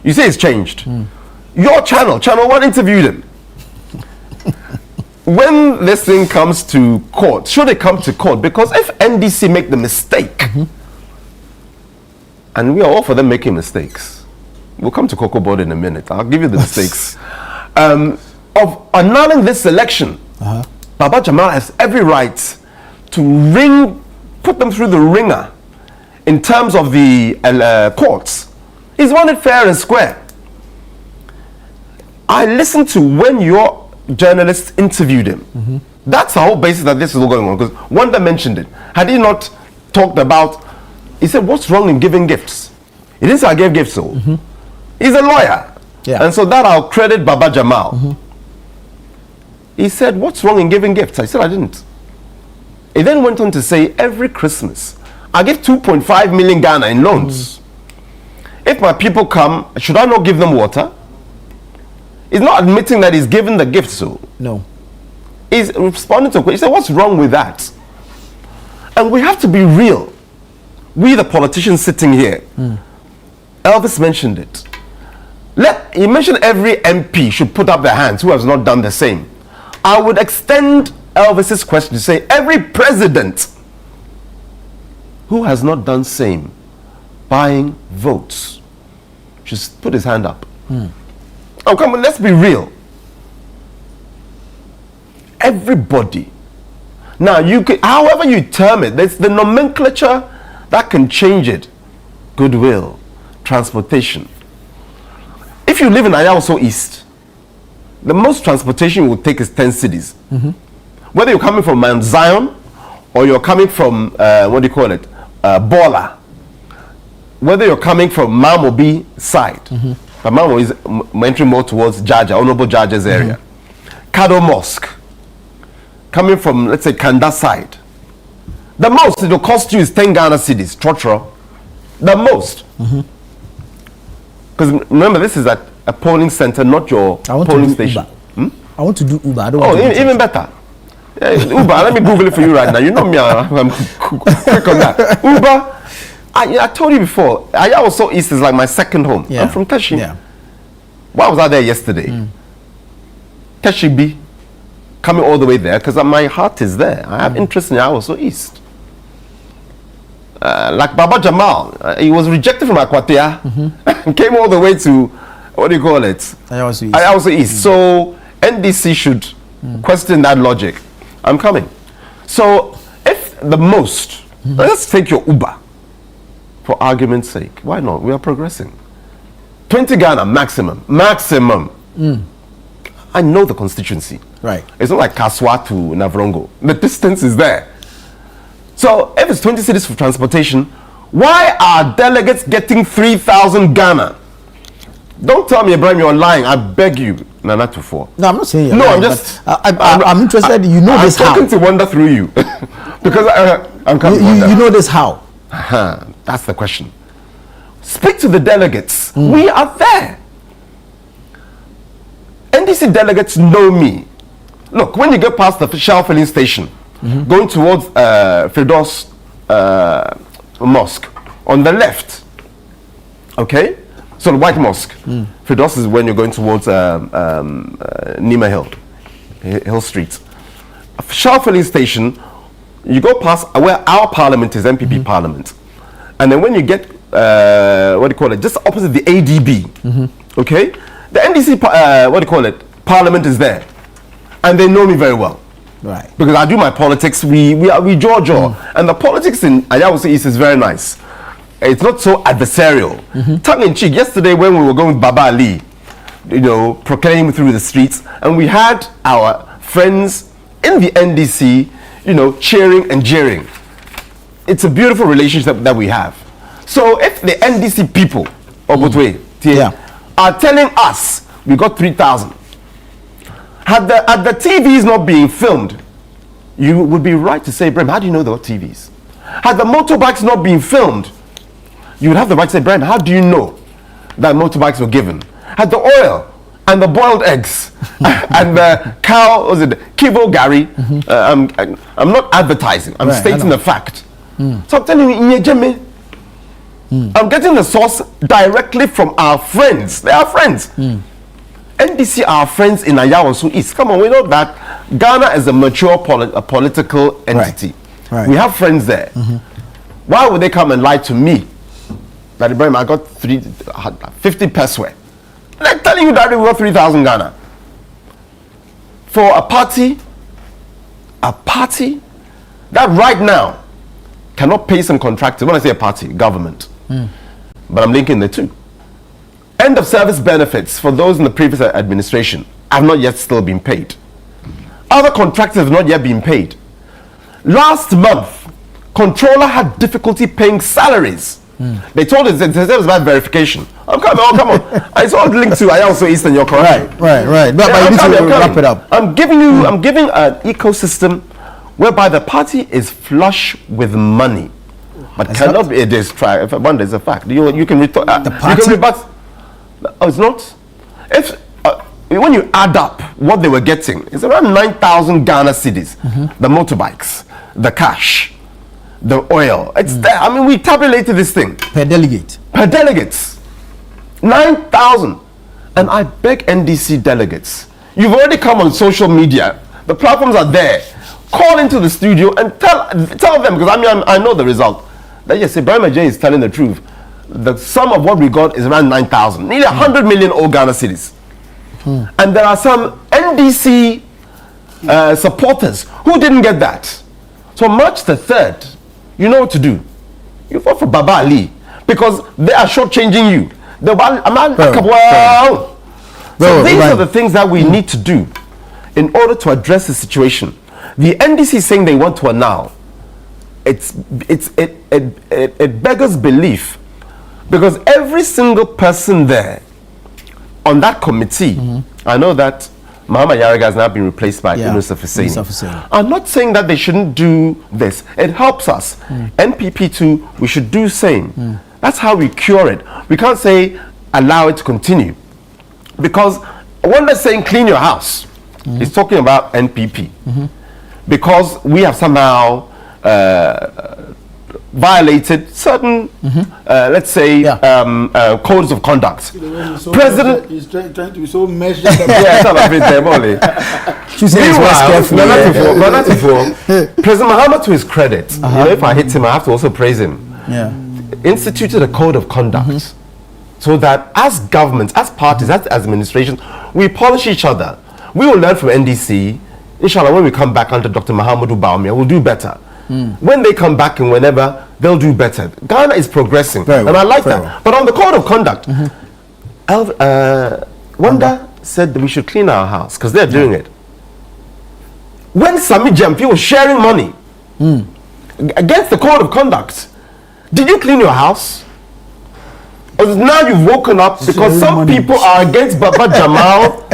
You say it's changed. Your ChannelOne interviewed him. When this thing comes to court, should it come to court? Because if NDC make the mistake, and we are all for them making mistakes, we'll come to Cocoa Board in a minute. I'll give you the mistakes of annulling this election Baba Jamal has every right to put them through the ringer in terms of the courts. He's won it fair and square. I listened to when your journalists interviewed him. That's the whole basis that this is all going on, because Wanda mentioned it. Had he not talked about, he said, what's wrong in giving gifts? He didn't say I gave gifts, so. He's a lawyer. Yeah. And so that I'll credit Baba Jamal. He said, what's wrong in giving gifts? I said, I didn't. He then went on to say, every Christmas, I give 2.5 million Ghana in loans. If my people come, should I not give them water? He's not admitting that he's given the gift, so. No. He's responding to a question. He said, what's wrong with that? And we have to be real. We, the politicians sitting here, Elvis mentioned it. He mentioned every MP should put up their hands who has not done the same. I would extend Elvis's question to say every president who has not done same, buying votes, should put his hand up. Oh, come on, let's be real. Everybody. Now, you can, however you term it, there's the nomenclature that can change it. Goodwill, transportation. If you live in Ayawaso East, the most transportation you will take is 10 cities. Whether you're coming from Mount Zion or you're coming from, Bola, whether you're coming from Mamobi side, but Mamo is entering more towards Jaja, Honorable Jaja's area. Kado Mosque, coming from, let's say, Kanda side. The most it will cost you is 10 Ghana cedis, Trotro. The most. Because remember, this is at a polling center, not your polling station. I want to do Uber. I don't Oh, want to do even better. Yeah, Uber, let me Google it for you right now. You know me, I'm quick on that. Uber, I told you before, Ayawaso East is like my second home. Yeah. I'm from Teshi. Yeah. Why was I there yesterday? Teshi B, coming all the way there, because my heart is there. I have interest in Ayawaso East. Like Baba Jamal, he was rejected from Akwatia and came all the way to, Ayawaso East. Ayawaso East. So NDC should question that logic. I'm coming. So if the most, let's take your Uber for argument's sake. Why not? We are progressing. 20 Ghana maximum. Maximum. I know the constituency. Right. It's not like Kaswa to Navrongo. The distance is there. So if it's 20 cities for transportation, why are delegates getting 3,000 Ghana? Don't tell me, Ibrahim, you're lying. I beg you, Nana Tufo. No, I'm not saying you're No, lying, I'm just. I'm interested. You know this how? I'm talking to Wanda through you. Because I'm coming to Wanda. You know this how? That's the question. Speak to the delegates. We are there. NDC delegates know me. Look, when you get past the Shell filling station, going towards Firdaus Mosque, on the left, okay? So the White Mosque. Firdaus is when you're going towards Nima Hill Street. Shell filling station, you go past where our parliament is, MPP parliament. And then when you get, just opposite the ADB, okay? The NDC, parliament is there. And they know me very well. Right. Because I do my politics, we jaw. And the politics in Ayawaso East is very nice. It's not so adversarial. Tongue in cheek, yesterday when we were going with Baba Ali, proclaiming through the streets, and we had our friends in the NDC, cheering and jeering. It's a beautiful relationship that we have. So if the NDC people, Obutwe, are telling us we got 3,000, had the TVs not being filmed, you would be right to say, Brem, how do you know there were TVs? Had the motorbikes not been filmed, you would have the right to say, Brem, how do you know that motorbikes were given? Had the oil and the boiled eggs and the cow, Kivo Gary, I'm not advertising, I'm stating the fact. So I'm telling you, I'm getting the source directly from our friends. They are friends. NDC are friends in Ayawaso East. Come on, we know that Ghana is a mature political entity. Right. We have friends there. Why would they come and lie to me that Ibrahim, I got 50 peswe? They're telling you that we got 3,000 Ghana. For a party a party that right now cannot pay some contractors. When I say a party, government. But I'm linking the two. End of service benefits for those in the previous administration have not yet still been paid. Other contractors have not yet been paid. Last month, controller had difficulty paying salaries. They told us that it was about verification. I'm coming. Oh, come on. I saw a link to Ayawaso East, and you're correct. Right. But you need to wrap it up. I'm giving an ecosystem whereby the party is flush with money, but cannot be. It is try. If one is a fact, you can rebut. Oh, it's not. If when you add up what they were getting, it's around 9,000 Ghana cedis. The motorbikes, the cash, the oil. It's there. I mean, we tabulated this thing Per delegate. per delegates. 9,000. And I beg NDC delegates, you've already come on social media. The platforms are there. Call into the studio and tell them, because I know the result. That yes, Ibrahim J is telling the truth. The sum of what we got is around 9,000, nearly 100 million old Ghana cedis. And there are some NDC supporters who didn't get that. So March the 3rd, you know what to do. You vote for Baba Ali because they are shortchanging you. So these are the things that we need to do in order to address the situation. The NDC saying they want to annul, it beggars belief, because every single person there on that committee, I know that Muhammad Yariga has now been replaced by Yunus Hussein. I'm not saying that they shouldn't do this. It helps us. NPP too, we should do same. That's how we cure it. We can't say allow it to continue, because when they're saying clean your house, it's talking about NPP, because we have somehow violated certain, let's say, codes of conduct. President is trying to be so measured. President Muhammad, to his credit, you know, if I hit him, I have to also praise him. Instituted a code of conduct so that as governments, as parties, as administrations, we polish each other. We will learn from NDC. Inshallah, when we come back under Dr. Mahamudu Bawumia, we'll do better. When they come back and whenever, they'll do better. Ghana is progressing, and I like that. But on the code of conduct, Wanda said that we should clean our house because they're doing it. When Sami Jampi was sharing money against the code of conduct, did you clean your house? Or now you've woken up because some people are against Baba Jamal.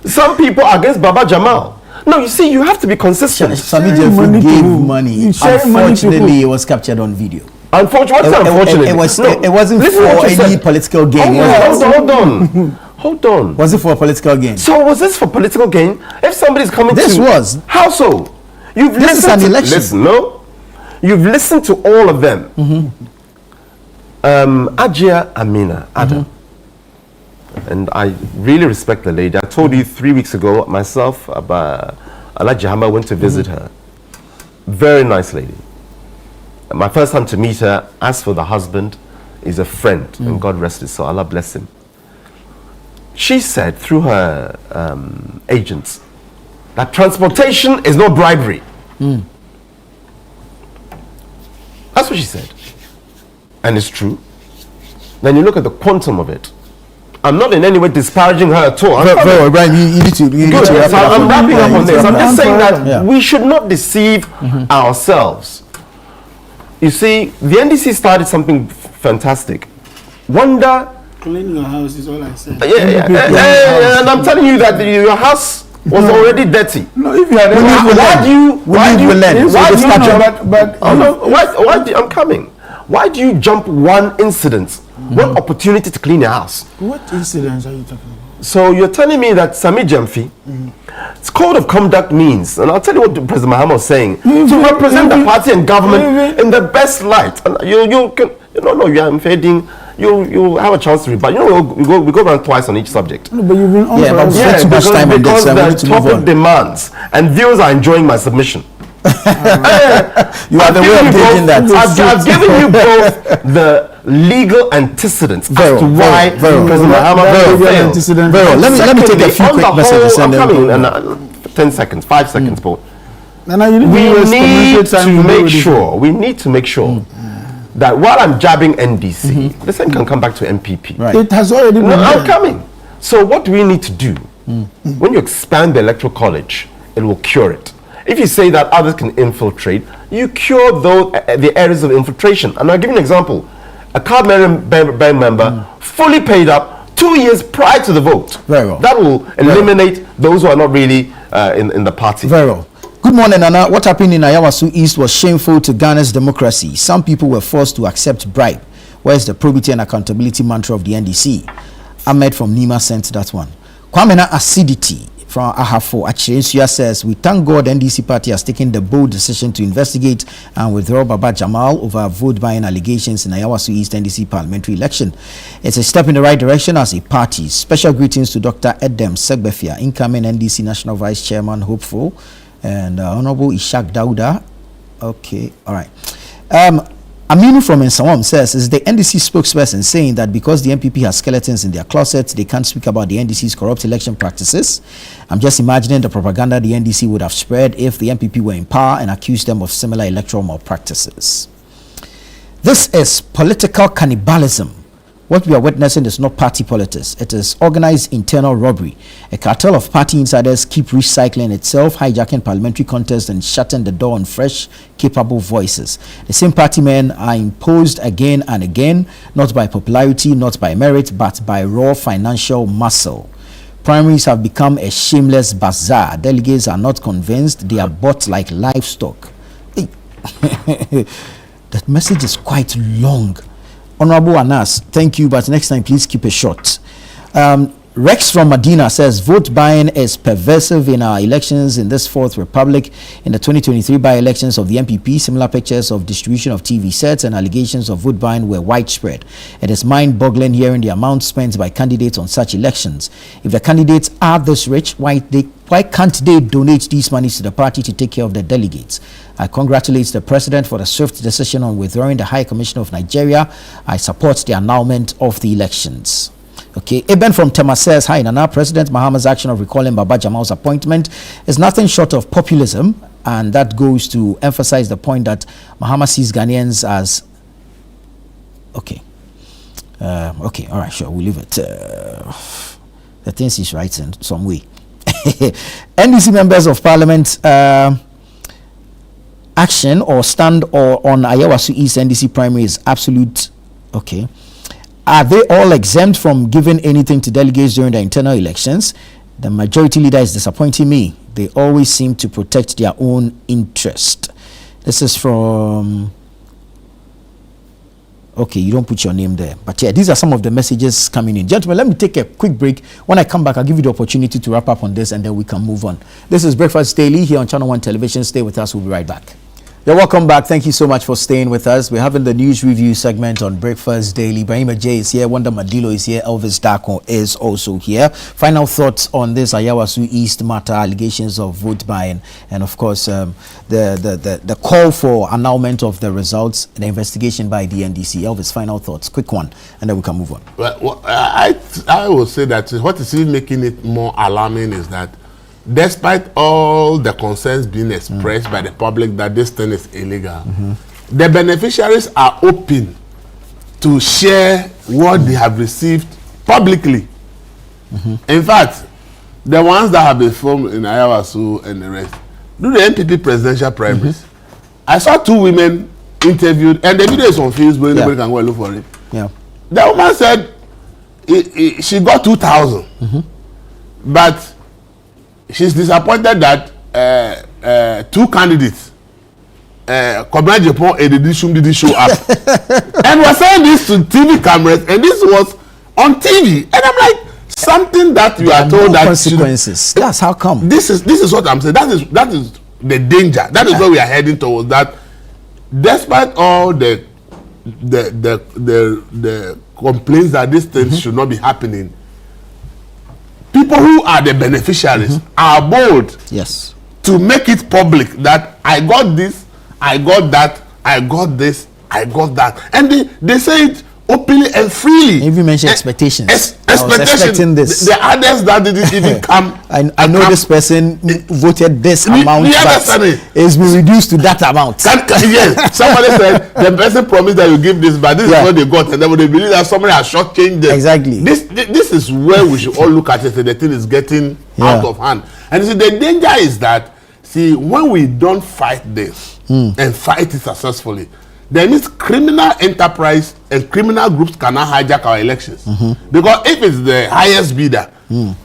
Some people are against Baba Jamal. No, you see, you have to be consistent. Sami Jampi gave money. Unfortunately, it was captured on video. Unfortunately, it wasn't for any political gain. Hold on. Was it for a political gain? So was this for political gain? If somebody's coming this was. How so? This is an election. Listen, no? You've listened to all of them. Ajia Amina Adam. And I really respect the lady. I told you 3 weeks ago, myself, Alaji Hama went to visit her. Very nice lady. My first time to meet her, as for the husband, is a friend, and God rest his soul. Allah bless him. She said through her agents that transportation is not bribery. That's what she said. And it's true. Then you look at the quantum of it. I'm not in any way disparaging her at all. Brian, you need to wrap up. I'm wrapping up on this. I'm just saying that we should not deceive ourselves. You see, the NDC started something fantastic. Wonder. Clean your house is all I said. And I'm telling you that your house was already dirty. No, if you had I'm coming. Why do you jump one incident, one opportunity to clean your house? What incidents are you talking about? So you're telling me that Sami Jamfi, its code of conduct means, and I'll tell you what President Mahama was saying, to represent the party and government in the best light. And you are fading. You have a chance to rebut. You know, we go around twice on each subject. No, but you've been on too much time on this. Because the topic demands, and viewers are enjoying my submission. You are the way of taking that. I've given you both the legal antecedents as to why President Mahama failed. Let me take a few quick messages. 10 seconds, 5 seconds, Paul. we need to make sure that while I'm jabbing NDC, this thing can come back to MPP. Right. It has already been I'm coming. So what do we need to do? When you expand the electoral college, it will cure it. If you say that others can infiltrate, you cure the areas of infiltration. And I'll give you an example. A card member fully paid up 2 years prior to the vote. Very well. That will eliminate those who are not really in the party. Very well. Good morning, Nana. What happened in Ayawaso East was shameful to Ghana's democracy. Some people were forced to accept bribe. Where's the probity and accountability mantra of the NDC? Ahmed from Nima sent that one. Kwamena Acidity from Ahafo Achirensuya says, we thank God NDC party has taken the bold decision to investigate and withdraw Baba Jamal over vote buying allegations in Ayawaso East NDC parliamentary election. It's a step in the right direction as a party. Special greetings to Dr. Edem Segbefia, incoming NDC National Vice Chairman, hopeful, and Honorable Ishak Dauda. Okay, all right. Aminu from Nsawam says, is the NDC spokesperson saying that because the MPP has skeletons in their closet, they can't speak about the NDC's corrupt election practices? I'm just imagining the propaganda the NDC would have spread if the MPP were in power and accused them of similar electoral malpractices. This is political cannibalism. What we are witnessing is not party politics. It is organized internal robbery. A cartel of party insiders keep recycling itself, hijacking parliamentary contests and shutting the door on fresh, capable voices. The same party men are imposed again and again, not by popularity, not by merit, but by raw financial muscle. Primaries have become a shameless bazaar. Delegates are not convinced. They are bought like livestock. Hey. That message is quite long. Honorable Anas, thank you, but next time please keep it short. Rex from Medina says, vote buying is pervasive in our elections in this Fourth Republic. In the 2023 by-elections of the MPP, similar pictures of distribution of TV sets and allegations of vote buying were widespread. It is mind-boggling hearing the amount spent by candidates on such elections. If the candidates are this rich, why can't they donate these monies to the party to take care of the delegates? I congratulate the president for the swift decision on withdrawing the High Commissioner of Nigeria. I support the annulment of the elections. Okay, Eben from Tema says, hi Nana, President Mahama's action of recalling Baba Jamal's appointment is nothing short of populism, and that goes to emphasize the point that Mahama sees Ghanaians as okay, all right, sure, we'll leave it. The things he's right in some way. NDC members of Parliament action or stand or on Ayawaso East NDC primary is absolute. Okay. Are they all exempt from giving anything to delegates during the internal elections? The majority leader is disappointing me. They always seem to protect their own interest. This is from... Okay, you don't put your name there. But yeah, these are some of the messages coming in. Gentlemen, let me take a quick break. When I come back, I'll give you the opportunity to wrap up on this and then we can move on. This is Breakfast Daily here on Channel One Television. Stay with us. We'll be right back. You're welcome back. Thank you so much for staying with us. We're having the news review segment on Breakfast Daily. Brahima J is here. Wanda Madilo is here. Elvis Dako is also here. Final thoughts on this Ayawaso East matter, allegations of vote buying, and of course the call for annulment of the results, the investigation by the NDC. Elvis, final thoughts, quick one, and then we can move on. Well, I will say that what is even making it more alarming is that despite all the concerns being expressed by the public that this thing is illegal, the beneficiaries are open to share what they have received publicly. In fact, the ones that have been formed in Ayawaso and the rest, do the NPP presidential primaries. I saw two women interviewed, and the video is on Facebook, anybody can go and look for it. Yeah. The woman said she got 2,000, but she's disappointed that two candidates, Kobina Japan and didn't show up. And we're saying this to TV cameras, and this was on TV. And I'm like, something that you are told that consequences. That's how come. This is what I'm saying. That is the danger. That is where we are heading towards. That despite all the complaints that these things should not be happening, people who are the beneficiaries are bold to make it public that I got this, I got that, I got this, I got that. And they say it openly and freely. If you mention expectations, I was expectation, expecting this. The others that didn't even come. I know this person voted this amount, but it's been reduced to that amount. Yes, somebody said the person promised that you give this, but this is what they got, and then they believe that somebody has shortchanged them. Exactly. This is where we should all look at it. And the thing is getting out of hand, and you see the danger is that when we don't fight this and fight it successfully, then it's criminal enterprise and criminal groups cannot hijack our elections. Because if it's the highest bidder,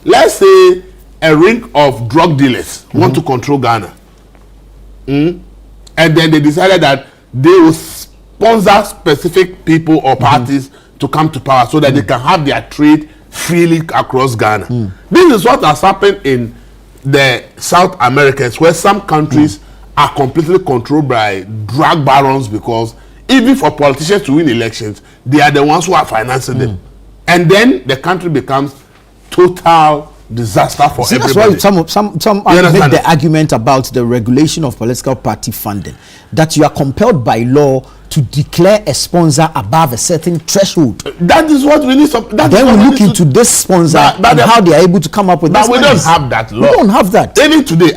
let's say a ring of drug dealers want to control Ghana, and then they decided that they will sponsor specific people or parties to come to power so that they can have their trade freely across Ghana. This is what has happened in the South Americans, where some countries are completely controlled by drug barons, because even for politicians to win elections, they are the ones who are financing them. And then the country becomes total disaster for everybody. That's why some make the argument about the regulation of political party funding, that you are compelled by law to declare a sponsor above a certain threshold. That is what we need. Then we look into this sponsor and how they are able to come up with that. But we don't have that law. We don't have that. Even today,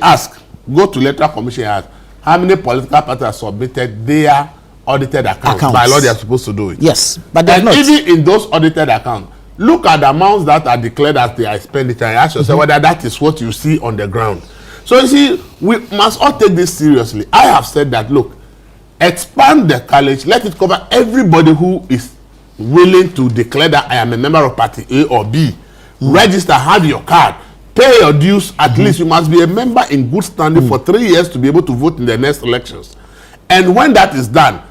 go to Electoral Commission and ask how many political parties have submitted their audited accounts. By law, they are supposed to do it. Yes, but they're not. Even in those audited accounts, look at the amounts that are declared as their expenditure and ask yourself whether that is what you see on the ground. So you see, we must all take this seriously. I have said that, look, expand the college, let it cover everybody who is willing to declare that I am a member of party A or B. Register, have your card, pay your dues. At least you must be a member in good standing for 3 years to be able to vote in the next elections. And when that is done,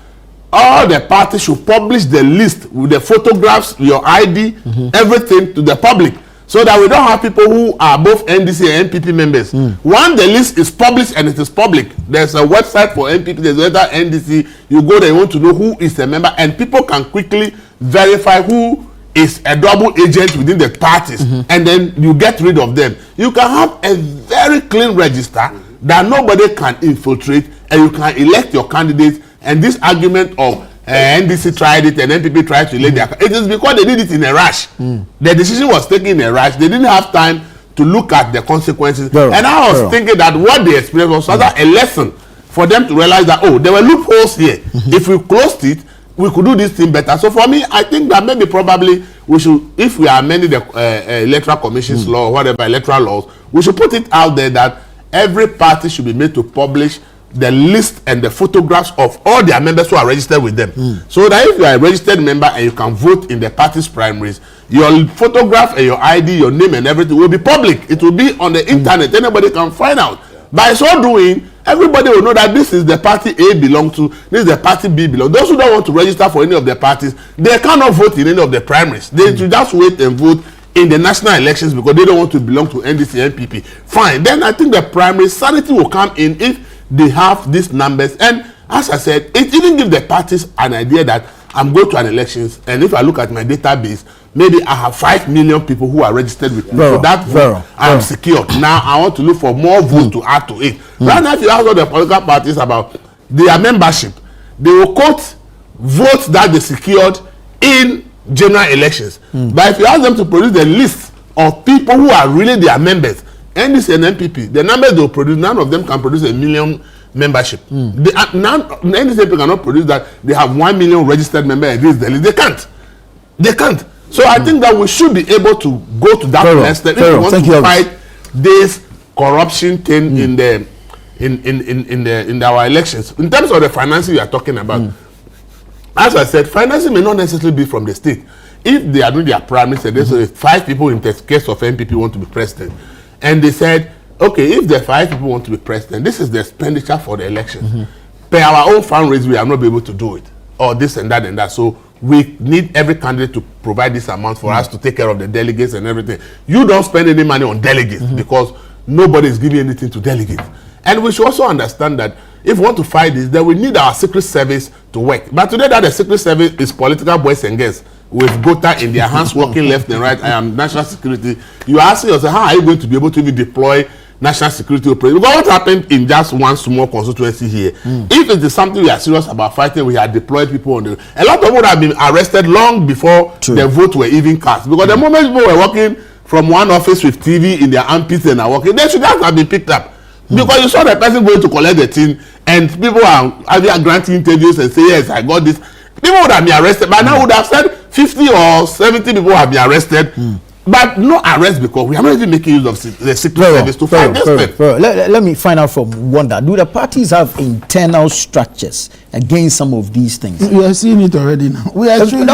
all the parties should publish the list with the photographs, your ID, everything to the public, so that we don't have people who are both NDC and NPP members. Once the list is published and it is public, there's a website for NPP, there's another NDC. You go there, you want to know who is a member, and people can quickly verify who is a double agent within the parties, and then you get rid of them. You can have a very clean register that nobody can infiltrate, and you can elect your candidates. And this argument of NDC tried it and NPP tried to elect it is because they did it in a rush. The decision was taken in a rush. They didn't have time to look at the consequences. And I was thinking that what they experienced was rather a lesson for them to realize that, oh, there were loopholes here. If we closed it, we could do this thing better. So for me, I think that maybe probably we should, if we are amending the electoral commission's law or whatever electoral laws, we should put it out there that every party should be made to publish the list and the photographs of all their members who are registered with them. So that if you are a registered member and you can vote in the party's primaries, your photograph and your ID, your name and everything will be public. It will be on the internet. Anybody can find out. By so doing, everybody will know that this is the party A belong to, this is the party B belong. Those who don't want to register for any of the parties, they cannot vote in any of the primaries. They should just wait and vote in the national elections because they don't want to belong to NDC, NPP. Fine. Then I think the primary sanity will come in if they have these numbers. And as I said, it even gives the parties an idea that I'm going to an elections, and if I look at my database, maybe I have 5 million people who are registered with me. So that vote, I am secured. Now I want to look for more votes to add to it. Right now, if you ask all the political parties about their membership, they will quote votes that they secured in general elections. But if you ask them to produce the list of people who are really their members, NDC and NPP, the numbers they will produce, none of them can produce 1 million membership. NDC cannot produce that they have 1 million registered members. They can't. They can't. So I think that we should be able to go to that next step if we want to fight this corruption thing in our elections. In terms of the financing you are talking about, as I said, financing may not necessarily be from the state. If they are doing their primaries and there's 5 people in the case of NPP want to be president, and they said, okay, if the 5 people want to be president, this is the expenditure for the elections. Per our own fundraising, we are not able to do it, or this and that and that. So we need every candidate to provide this amount for us to take care of the delegates and everything. You don't spend any money on delegates because nobody is giving anything to delegates. And we should also understand that if we want to fight this, then we need our secret service to work. But today that the secret service is political boys and girls with Gota in their hands working left and right. I am national security. You are asking yourself, how are you going to be able to even deploy national security operation. Because what happened in just one small constituency here, if it is something we are serious about fighting, we had deployed people on the... A lot of people would have been arrested long before the vote were even cast. Because the moment people were walking from one office with TV in their armpits and are walking, they should just have been picked up. Because you saw the person going to collect the thing, and people are granting interviews and say, yes, I got this. People would have been arrested. But now would have said 50 or 70 people have been arrested. But no arrest, because we are not even making use of the secret service to fight this thing. Let me find out from Wanda. Do the parties have internal structures against some of these things? We are seeing it already now. We are leading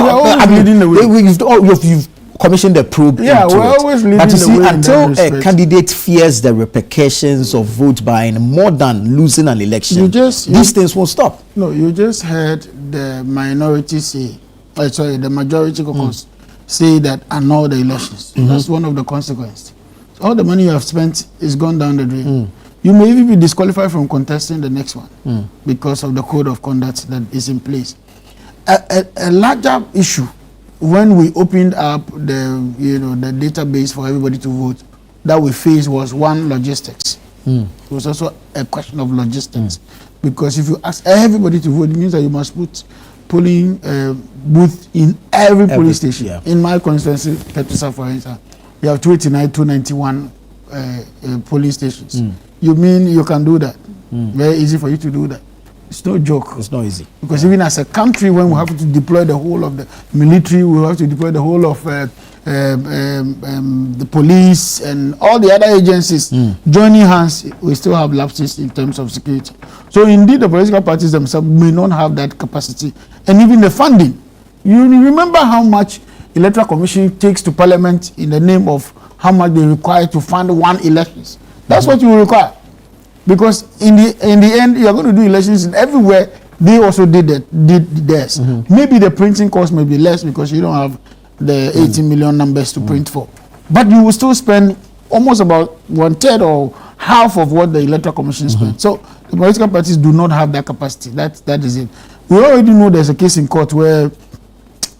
the way. You've commissioned the probe. Yeah, we're always leading the way. But you see, until a candidate fears the repercussions of vote buying more than losing an election, these things won't stop. No, you just heard the minority say, the Majority Caucus say that annul the elections. That's one of the consequences. So all the money you have spent is gone down the drain. You may even be disqualified from contesting the next one because of the code of conduct that is in place. A larger issue, when we opened up the the database for everybody to vote, that we faced was one, logistics. It was also a question of logistics, because if you ask everybody to vote, it means that you must put polling booth in every police station. Yeah. In my constituency, Petrisa, for instance, we have 289, 291 polling stations. You mean you can do that? Very easy for you to do that. It's no joke. It's not easy. Because even as a country, when we have to deploy the whole of the military, we have to deploy the whole of the police and all the other agencies joining hands, we still have lapses in terms of security. So indeed, the political parties themselves may not have that capacity, and even the funding. You remember how much Electoral Commission takes to Parliament in the name of how much they require to fund one elections. That's what you require. Because in the end, you are going to do elections in everywhere. They also did theirs. Maybe the printing cost may be less because you don't have the 18 million numbers to print for. But you will still spend almost about 1/3 or half of what the Electoral Commission spent. So the political parties do not have that capacity. That is it. We already know there's a case in court where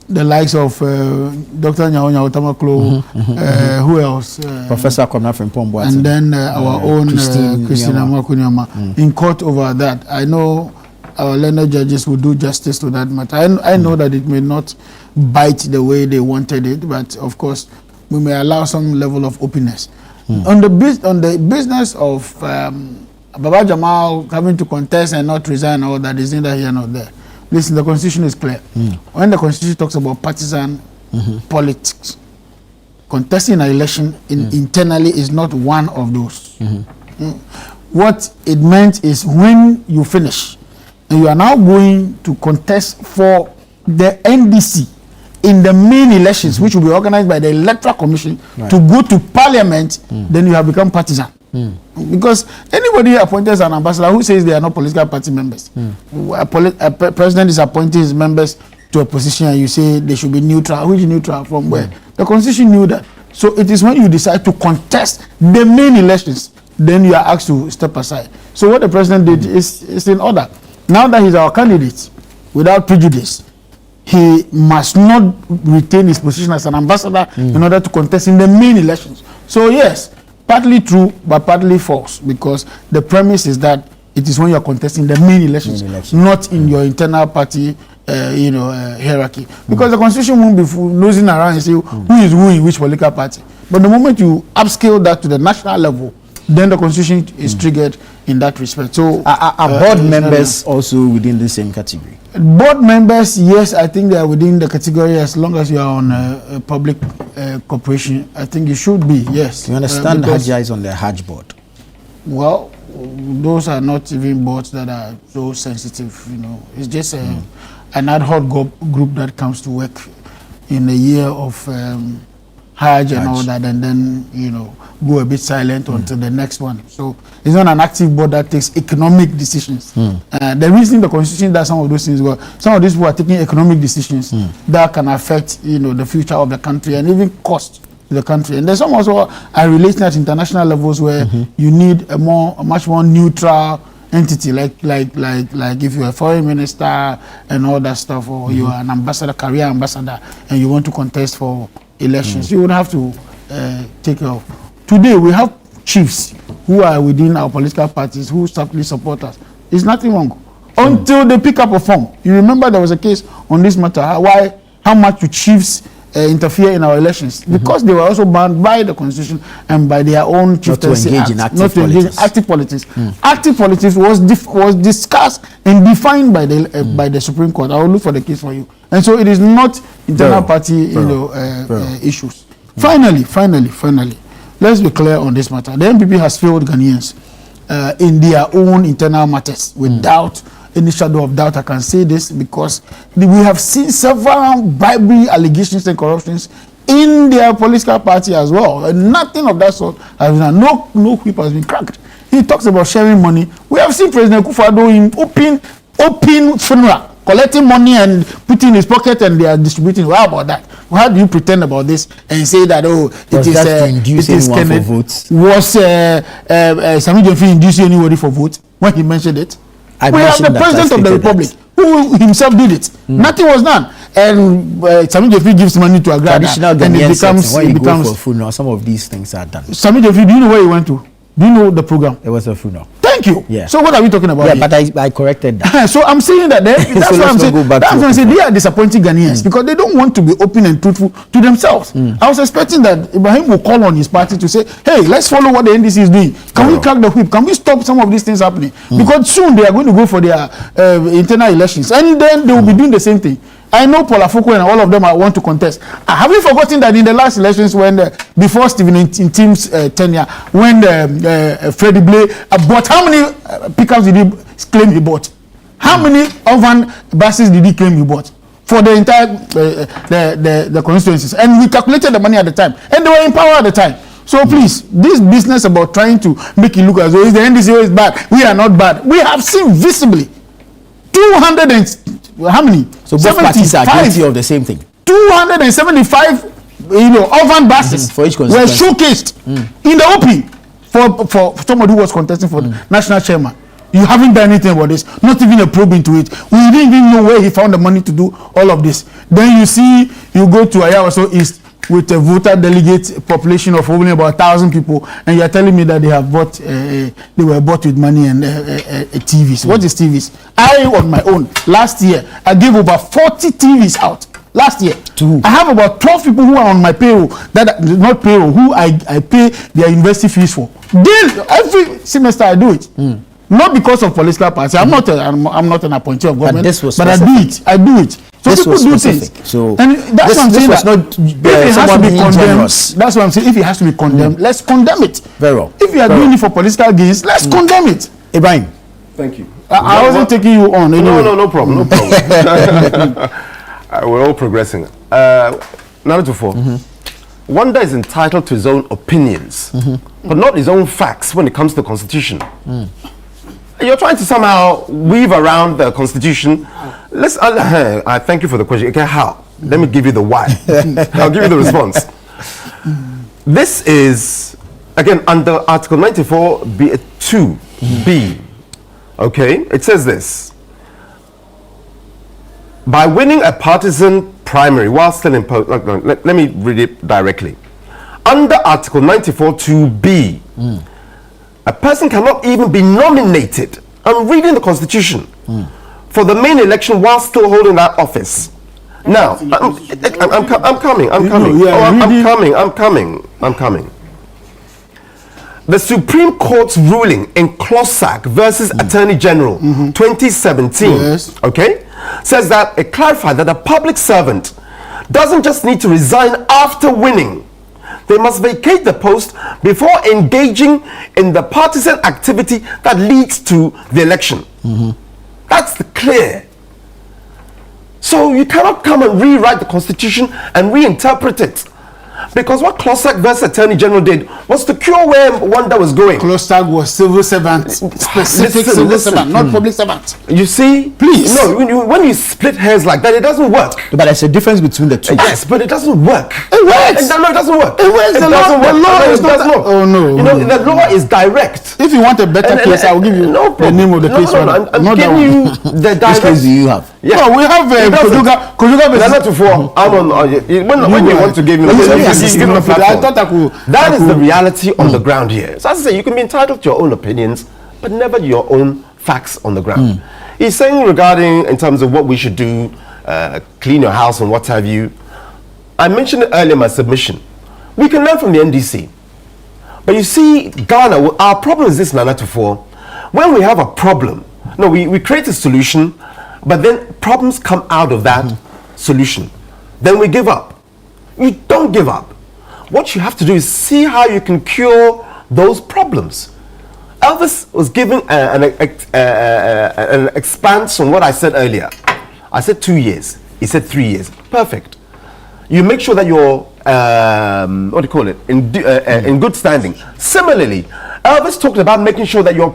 the likes of Dr. Nyaonya Otamaklo, who else? Professor Konafin Pombo, and then our own Christina Mwakunyama in court over that. I know our learned judges will do justice to that matter. I know that it may not bite the way they wanted it, but of course we may allow some level of openness. On the business of Baba Jamal having to contest and not resign, all that is neither here nor there. Listen, the Constitution is clear. When the Constitution talks about partisan politics, contesting an election internally is not one of those. What it meant is when you finish, and you are now going to contest for the NDC in the main elections, which will be organized by the Electoral Commission to go to Parliament, then you have become partisan. Because anybody appointed as an ambassador who says they are not political party members, a president is appointing his members to a position and you say they should be neutral. Which neutral from where? The Constitution knew that. So it is when you decide to contest the main elections, then you are asked to step aside. So what the president did is in order. Now that he's our candidate, without prejudice, he must not retain his position as an ambassador in order to contest in the main elections. So yes, partly true, but partly false, because the premise is that it is when you are contesting the main elections, not in your internal party, hierarchy. Because the Constitution won't be nosing around and say who is who in which political party. But the moment you upscale that to the national level, then the Constitution is triggered in that respect. So, are board members also within the same category? Board members, yes, I think they are within the category as long as you are on a public corporation. I think you should be, yes. You understand Hajia is on the Hajj board? Well, those are not even boards that are so sensitive, It's just an ad hoc group that comes to work in the year of Hajj and all that, and then, go a bit silent until the next one. So it's not an active board that takes economic decisions. The reason the Constitution does some of those things, some of these people are taking economic decisions that can affect, the future of the country and even cost the country. And there's some also are relating at international levels where you need a much more neutral entity, like if you're a foreign minister and all that stuff, or you are an ambassador, career ambassador, and you want to contest for elections, you would have to take care of. Today we have chiefs who are within our political parties who certainly support us. There's nothing wrong. Until they pick up a form. You remember there was a case on this matter, how much do chiefs interfere in our elections? Because they were also banned by the constitution and by their own chieftaincy not to engage in active not to engage politics. in active politics. Active politics was discussed and defined by the Supreme Court. I will look for the case for you. And so it is not internal party issues. Finally, let's be clear on this matter. The NPP has failed Ghanaians in their own internal matters without any shadow of doubt. I can say this because we have seen several bribery allegations and corruptions in their political party as well. And nothing of that sort has been done. No whip has been cracked. He talks about sharing money. We have seen President Akufo-Addo in open funeral, collecting money and putting in his pocket, and they are distributing. How about that? How do you pretend about this and say that it is Kenneth? For votes? Was Sami Jemfi inducing anybody for votes when he mentioned it? We have the president of the republic who himself did it. Nothing was done, and Sami Jemfi gives money to a traditional Ghanaian when you go for funeral. Some of these things are done. Sami Jemfi, do you know where he went to? Do you know the program? It was a funeral. Thank you. Yeah. So what are we talking about? Yeah, here? but I corrected that. So I'm saying that that's So why I'm saying that's why I'm saying they are disappointing Ghanaians because they don't want to be open and truthful to themselves. I was expecting that Ibrahim will call on his party to say, hey, let's follow what the NDC is doing. Can we crack the whip? Can we stop some of these things happening? Because soon they are going to go for their internal elections, and then they will be doing the same thing. I know Paul Afoko and all of them want to contest. Have you forgotten that in the last elections, when before Stephen in Tim's tenure, when Freddie Blay bought, how many pickups did he claim he bought? How many oven buses did he claim he bought for the entire the constituencies? And we calculated the money at the time, and they were in power at the time. So please, this business about trying to make it look as though the NDC is bad, we are not bad. We have seen visibly 200 and how many? So both parties are guilty of the same thing. 275, oven buses for each were showcased in the open for somebody who was contesting for the national chairman. You haven't done anything about this, not even a probe into it. We didn't even know where he found the money to do all of this. Then you go to Ayawaso East with a voter delegate population of only about 1,000 people, and you are telling me that they have bought, they were bought with money and TVs. What is TVs? I, on my own, last year, I gave over 40 TVs out. Last year, I have about 12 people who are on my payroll, that not payroll, who I pay their university fees for. Every semester I do it. Not because of political party. I'm not an appointee of government, but I do it. So this people do things. So and that's what I'm saying. Was not, if it has to be condemned, that's what I'm saying. If it has to be condemned, let's condemn it. Very well. If you are doing it for political gains, let's condemn it. Ibrahim. Thank you. I wasn't taking you on. Anyway. No problem. We're all progressing. Number 4. Wanda is entitled to his own opinions, but not his own facts when it comes to the Constitution. You're trying to somehow weave around the Constitution. I thank you for the question. Okay, how? Let me give you the why. I'll give you the response. This is, again, under Article 94, B2B. Okay, it says this. By winning a partisan primary while still in post, let me read it directly. Under Article 94 2B, a person cannot even be nominated. I'm reading the Constitution for the main election while still holding that office. Now, I'm coming. The Supreme Court's ruling in Closak versus Attorney General 2017, okay, says that it clarified that a public servant doesn't just need to resign after winning. They must vacate the post before engaging in the partisan activity that leads to the election. That's clear. So you cannot come and rewrite the Constitution and reinterpret it. Because what Closak versus Attorney General did was to cure where Wanda was going. Closak was civil servant, specific civil servant, not public servant. You see? Please. No, when you split hairs like that, it doesn't work. But there's a difference between the two. Yes, but it doesn't work. It works. No, it doesn't work. It works. The law is not. Oh no. You know, the law is direct. If you want a better case, I will give you the name of the case. I'm giving you the direct. Which case do you have? Yeah. No, we have Kojuga Nana Tufo. When you want to give me, I thought I could. That is the reality on the ground here. So as I say, you can be entitled to your own opinions, but never your own facts on the ground. He's saying regarding in terms of what we should do, clean your house and what have you. I mentioned it earlier in my submission. We can learn from the NDC. But you see, Ghana, our problem is this, Nana Tufo. When we have a problem, no, we create a solution, but then problems come out of that solution. Then we give up. You don't give up. What you have to do is see how you can cure those problems. Elvis was given an expanse on what I said earlier. I said 2 years. He said 3 years. Perfect. You make sure that you're, what do you call it, in good standing. Similarly, Elvis talked about making sure that your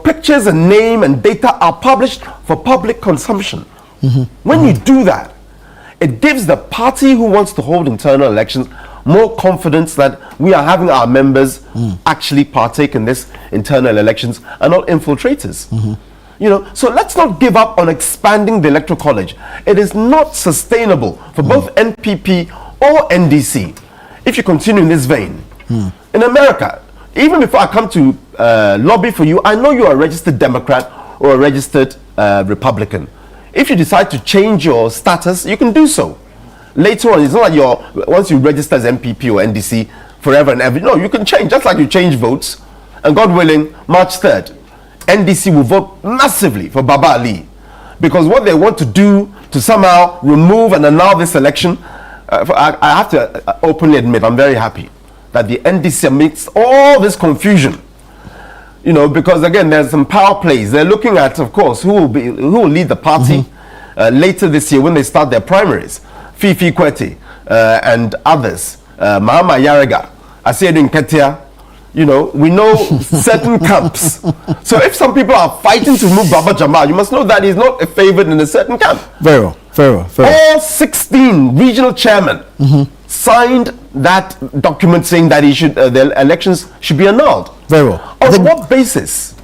pictures and name and data are published for public consumption. When you do that, it gives the party who wants to hold internal elections more confidence that we are having our members actually partake in this internal elections and not infiltrators. You know, so let's not give up on expanding the electoral college. It is not sustainable for both NPP or NDC if you continue in this vein. In America, even before I come to lobby for you, I know you are a registered Democrat or a registered Republican. If you decide to change your status, you can do so. Later on, it's not like once you register as MPP or NDC forever and ever. No, you can change, just like you change votes. And God willing, March 3rd, NDC will vote massively for Baba Ali. Because what they want to do to somehow remove and annul this election, I have to openly admit, I'm very happy that the NDC amidst all this confusion, you know, because again, there's some power plays. They're looking at, of course, who will lead the party later this year when they start their primaries. Fifi Kwete and others, Mahama Yarega, Asiedu Nketia, you know, we know certain camps. So if some people are fighting to move Baba Jamal, you must know that he's not favored in a certain camp. Very well, very well, very well. All 16 regional chairmen signed that document saying that the elections should be annulled. Very well. On what basis?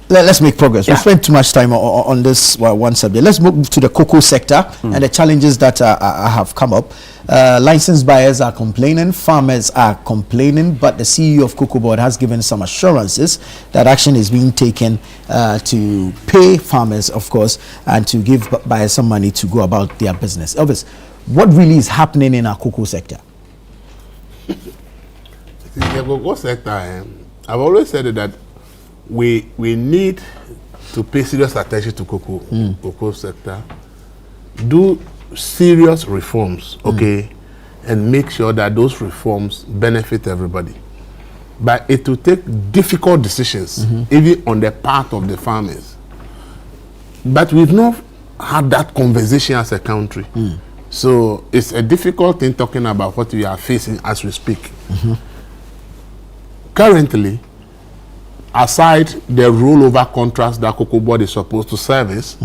Let's make progress. Yeah. We spent too much time on this one subject. Let's move to the cocoa sector and the challenges that have come up. Licensed buyers are complaining, farmers are complaining, but the CEO of Cocoa Board has given some assurances that action is being taken to pay farmers, of course, and to give buyers some money to go about their business. Elvis, what really is happening in our cocoa sector? In the cocoa sector, I've always said that we need to pay serious attention to cocoa sector, do serious reforms, okay, and make sure that those reforms benefit everybody. But it will take difficult decisions, even on the part of the farmers. But we've not had that conversation as a country. So it's a difficult thing talking about what we are facing as we speak. Currently, aside the rollover contracts that Cocoa Board is supposed to service,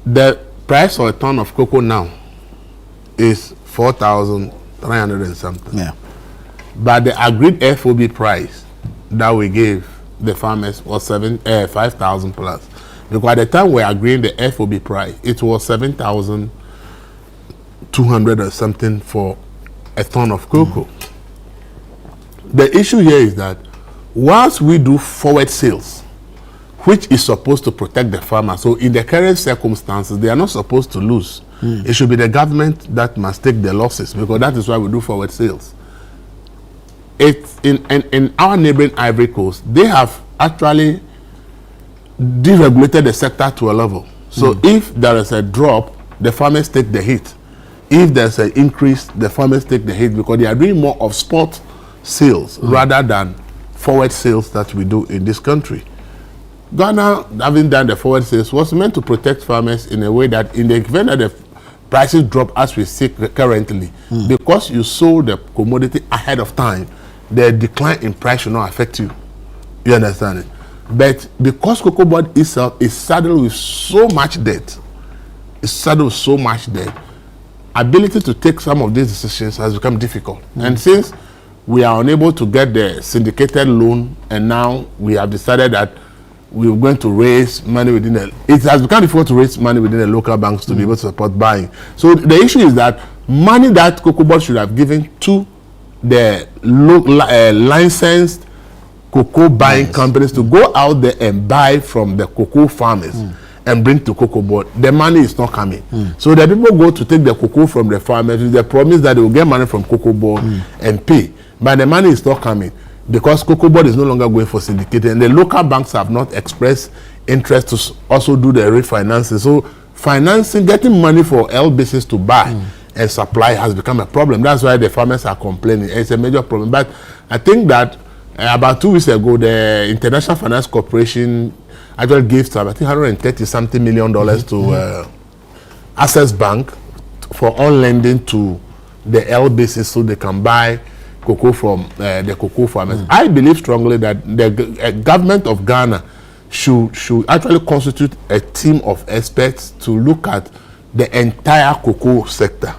the price of a ton of cocoa now is 4,300 and something. Yeah. But the agreed FOB price that we gave the farmers was 5,000 plus. Because at the time we agreeing the FOB price, it was 7,200 or something for a ton of cocoa. The issue here is that once we do forward sales, which is supposed to protect the farmer, so in the current circumstances, they are not supposed to lose. It should be the government that must take the losses, because that is why we do forward sales. It's in our neighboring Ivory Coast, they have actually deregulated the sector to a level. So if there is a drop, the farmers take the hit. If there's an increase, the farmers take the hit, because they are doing more of spot sales rather than forward sales that we do in this country. Ghana, having done the forward sales, was meant to protect farmers in a way that in the event that the prices drop as we see currently, because you sold the commodity ahead of time, the decline in price should not affect you. You understand it? But because Cocoa Board itself is saddled with so much debt, ability to take some of these decisions has become difficult. And since we are unable to get the syndicated loan, and now we have decided that we're going to raise money within it has become difficult to raise money within the local banks to be able to support buying. So the issue is that money that Cocoa Board should have given to the licensed cocoa buying companies to go out there and buy from the cocoa farmers and bring to Cocoa Board, the money is not coming. So the people go to take the cocoa from the farmers with the promise that they will get money from Cocoa Board and pay, but the money is not coming because Cocoa Board is no longer going for syndicated, and the local banks have not expressed interest to also do the refinancing. So financing, getting money for LBCs to buy and supply has become a problem. That's why the farmers are complaining. It's a major problem. But I think that about 2 weeks ago, the International Finance Corporation actually gave I think $130-something million to Access Bank for on lending to the LBCs so they can buy cocoa from the cocoa farmers. I believe strongly that the government of Ghana should actually constitute a team of experts to look at the entire cocoa sector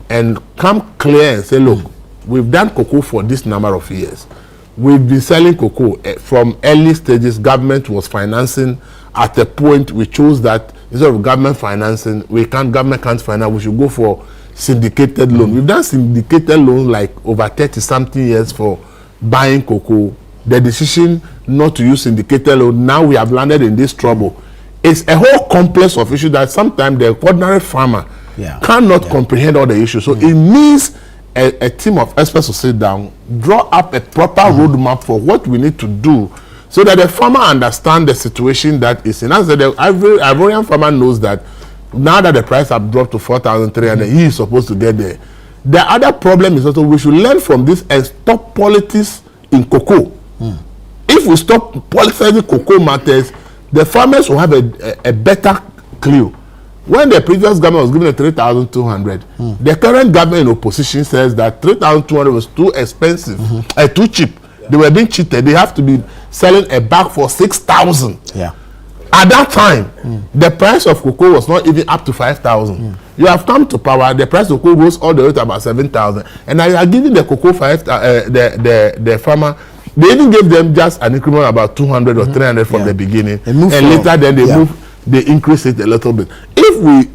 and come clear and say, look, we've done cocoa for this number of years. We've been selling cocoa from early stages. Government was financing. At a point, we chose that instead of government financing, government can't finance. We should go for syndicated loan. We've done syndicated loan like over 30-something years for buying cocoa. The decision not to use syndicated loan, now we have landed in this trouble. It's a whole complex of issues that sometimes the ordinary farmer cannot comprehend all the issues. So it means a team of experts to sit down, draw up a proper roadmap for what we need to do so that the farmer understands the situation that is in. As the Ivorian farmer knows that now that the price have dropped to 4,300, he is supposed to get there. The other problem is also we should learn from this and stop politics in cocoa. If we stop politicizing cocoa matters, the farmers will have a better clue. When the previous government was given a 3,200, the current government in opposition says that 3,200 was too expensive, too cheap. They were being cheated. They have to be selling a bag for 6,000. At that time, the price of cocoa was not even up to 5,000. You have come to power, the price of cocoa rose all the way to about 7,000. And now you are giving the cocoa the farmer. They even gave them just an increment of about 200 or 300 from the beginning. And later then they increase it a little bit. If we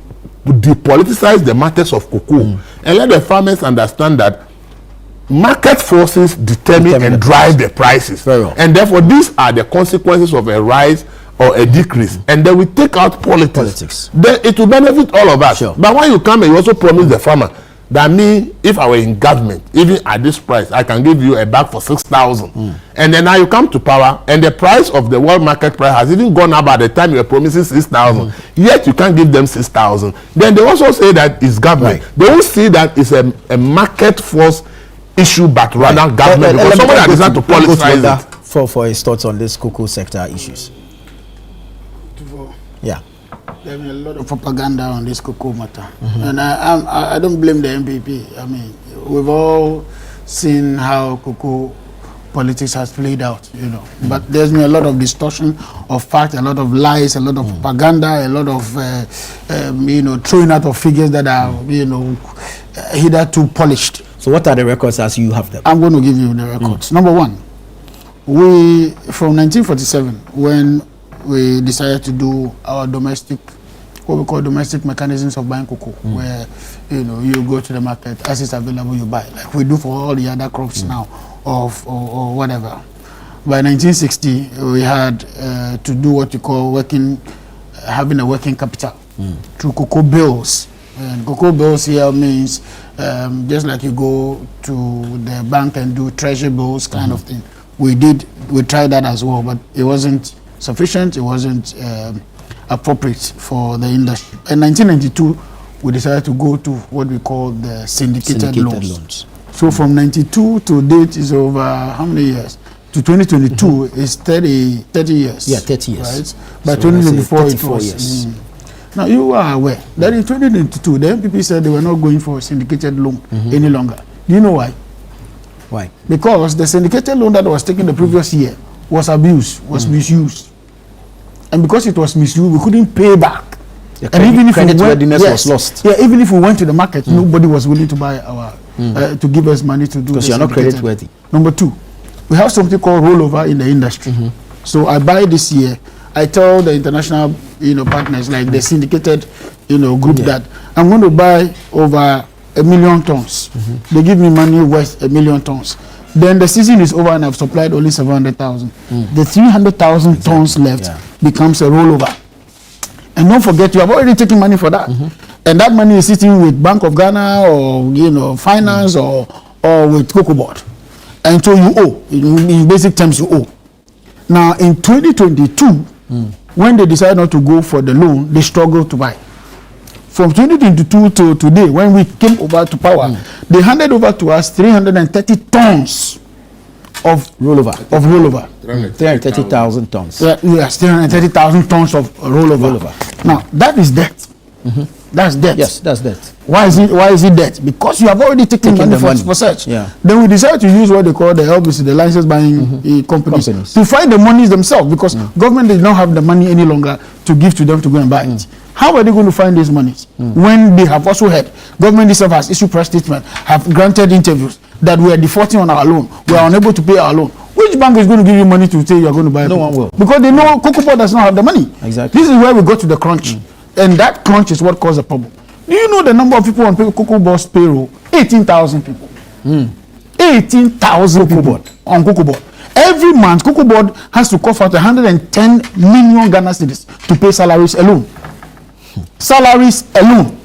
depoliticize the matters of cocoa and let the farmers understand that market forces determine and drive the prices, and therefore these are the consequences of a rise or a decrease, and then we take out politics. Then it will benefit all of us. But when you come and you also promise the farmer that me, if I were in government, even at this price, I can give you a bag for 6,000. And then now you come to power, and the price of the world market price has even gone up at the time you were promising 6,000. Yet you can't give them 6,000. Then they also say that it's government. They won't see that it's a market force issue, but rather government. Because somebody has decided to politicize it. For his thoughts on this cocoa sector issues. There's been a lot of propaganda on this cocoa matter, and I don't blame the MPP. I mean, we've all seen how cocoa politics has played out, you know. But there's been a lot of distortion of fact, a lot of lies, a lot of propaganda, a lot of throwing out of figures that are hitherto polished. So, what are the records as you have them? I'm going to give you the records. Number one, we from 1947 when we decided to do our domestic, what we call domestic mechanisms of buying cocoa, where you go to the market, as it's available, you buy, like we do for all the other crops now, or whatever. By 1960, we had to do what you call having a working capital through cocoa bills. And cocoa bills here means just like you go to the bank and do treasury bills kind of thing. We tried that as well, but it wasn't sufficient. It wasn't appropriate for the industry. In 1992, we decided to go to what we call the syndicated loans. So from 92 to date is over how many years? To 2022 is 30 years. Yeah, 30 years. Right? By so 2024 it was. Years. Now you are aware that in 2022 the MPP said they were not going for a syndicated loan any longer. Do you know why? Why? Because the syndicated loan that was taken the previous year was abused, was misused. And because it was misused, we couldn't pay back. And even if credit worthiness was lost. Yeah, even if we went to the market, nobody was willing to buy our to give us money to do. Because you are not credit worthy. Number two, we have something called rollover in the industry. So I buy this year. I tell the international, partners like the syndicated, group that I'm going to buy over 1 million tons. They give me money worth 1 million tons. Then the season is over and I've supplied only 700,000. The 300,000 tons left becomes a rollover. And don't forget, you have already taken money for that. And that money is sitting with Bank of Ghana or, finance or with Cocoa Board. And so you owe, in basic terms you owe. Now in 2022, when they decided not to go for the loan, they struggled to buy. From 2022 to today, when we came over to power, they handed over to us 330 tons of rollover. 330,000 tons. Yes, 330,000 tons of rollover. Now that is debt. That's debt. Yes, that's debt. Why is it debt? Because you have already taken money for search. Yeah. Then we decided to use what they call the LBC, the license buying companies, to find the monies themselves, because government did not have the money any longer to give to them to go and buy it. How are they going to find these monies when they have also heard government itself has issued press statement, have granted interviews that we are defaulting on our loan, we are unable to pay our loan? Which bank is going to give you money to say you are going to buy? No one will, because they know Cocoa Board does not have the money. Exactly. This is where we got to the crunch, and that crunch is what caused the problem. Do you know the number of people on Cocoa Board's payroll? 18,000 people. 18,000 people on Cocoa Board. Every month, Cocoa Board has to cough out 110 million Ghana cedis to pay salaries alone. Salaries alone.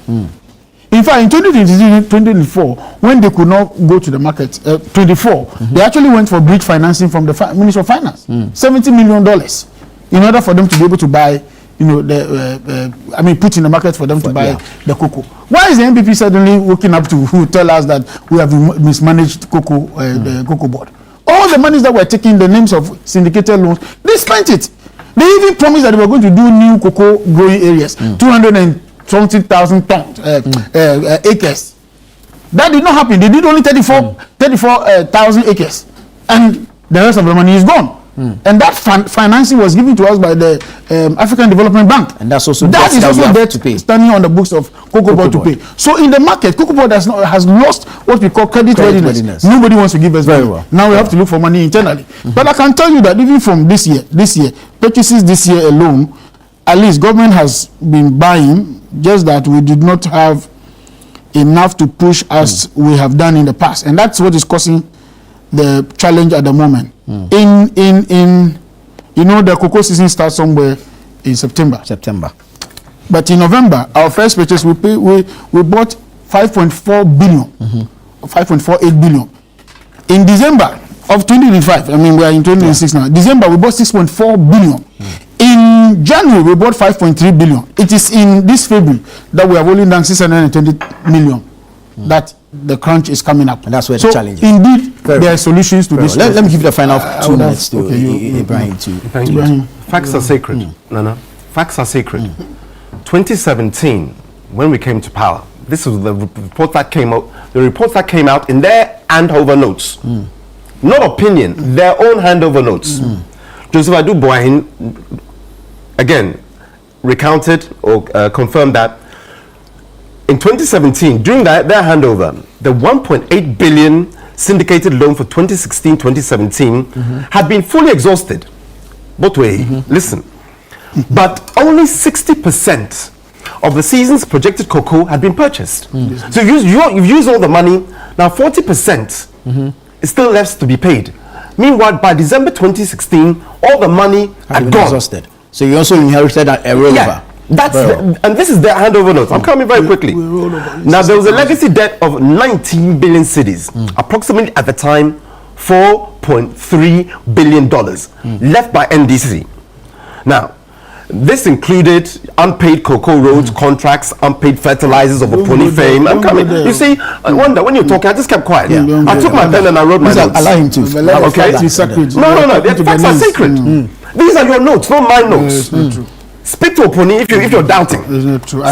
In fact, in 2024, when they could not go to the market, 24, they actually went for bridge financing from the Ministry of Finance, $70 million, in order for them to be able to buy, put in the market for them to buy the cocoa. Why is the NPP suddenly waking up to tell us that we have mismanaged cocoa, the Cocoa Board? All the monies that were taking, the names of syndicated loans, they spent it. They even promised that they were going to do new cocoa growing areas, 220,000 tons, acres. That did not happen. They did only 34,000 acres. And the rest of the money is gone. And that financing was given to us by the African Development Bank. And that's also debt to pay, standing on the books of Cocoa Board to pay. So in the market, Cocoa Board has lost what we call credit readiness. Nobody wants to give us very money. well. Now we have to look for money internally. But I can tell you that even from this year, purchases this year alone, at least government has been buying, just that we did not have enough to push as we have done in the past. And that's what is causing the challenge at the moment. The cocoa season starts somewhere in September. But in November, our first purchase, we bought 5.4 billion, 5.48 billion. In December of 2025, we are in 2026 now. December, we bought 6.4 billion. In January, we bought 5.3 billion. It is in this February that we have only done 620 million. That the crunch is coming up. And that's where the challenge is. Indeed, there are solutions to this. Let me give the final 2 minutes to Ibrahim. Thank you. Facts are sacred, Nana. Facts are sacred. 2017, when we came to power, this was the report that came out. The reports that came out in their handover notes, not opinion, their own handover notes. Joseph Adu Boahin again recounted or confirmed that in 2017, during their handover, the 1.8 billion syndicated loan for 2016-2017 had been fully exhausted. Both way, listen. But only 60% of the season's projected cocoa had been purchased. So you've used all the money. Now 40% is still left to be paid. Meanwhile, by December 2016, all the money had gone. Exhausted. So you also inherited a rollover. Yeah. And this is their handover notes. I'm coming very quickly. Now, there was a legacy debt of 19 billion cedis, approximately at the time $4.3 billion left by NDC. Now, this included unpaid cocoa roads contracts, unpaid fertilizers of Oponi fame. I'm coming. You see, I wonder when you're talking, I just kept quiet. I took my pen and I wrote my notes. Allow him to. Okay. No. The facts are sacred. These are your notes, not my notes. Speak to Oponi if you're doubting. Isn't it true?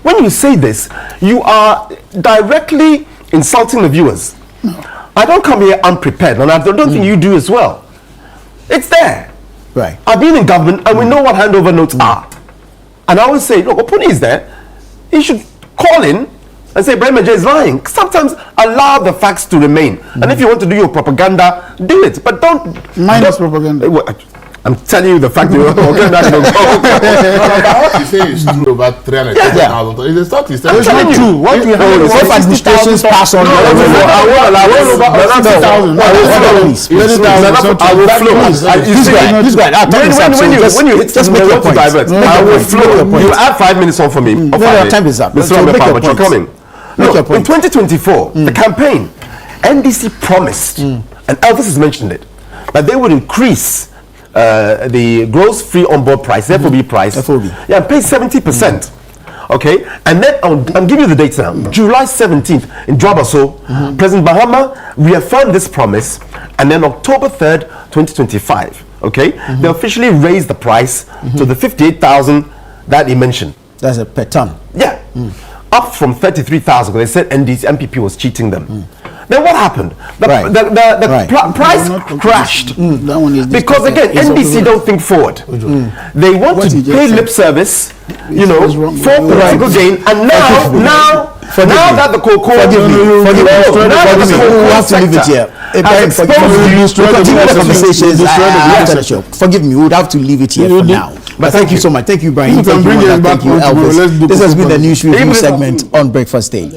When you say this, you are directly insulting the viewers. No. I don't come here unprepared, and I don't think you do as well. It's there. Right. I've been in government, and we know what handover notes are. And I always say, look, Oponi is there. He should call in and say Ibrahim Major is lying. Sometimes allow the facts to remain. And if you want to do your propaganda, do it. But don't... Minus propaganda. I'm telling you the fact that you're propaganda. What you say is true about 300,000. It's a stock is It's not true. What we have is If administrations pass on, when you hit just make your point. I will flow. You add 5 minutes on for me. Time is up. Mr. But you're coming. No, in 2024, the campaign, NDC promised, and Elvis has mentioned it, that they would increase the gross free on-board price, FOB price, yeah, pay 70%. Okay, and then I'm giving you the dates now. July 17th in Dwabaso, President Mahama reaffirmed this promise, and then October 3rd, 2025. Okay, they officially raised the price to the 58,000 that he mentioned. That's a per ton. Yeah, up from 33,000 because they said MPP was cheating them. Then what happened? The price crashed because again NDC don't think forward. They want to pay lip service, you know, for political gain, and now that the cocoa forgive me, we would have to leave it here for now. But thank you so much. Thank you, Brian. Thank you, Elvis. This has been the news review segment on Breakfast Day.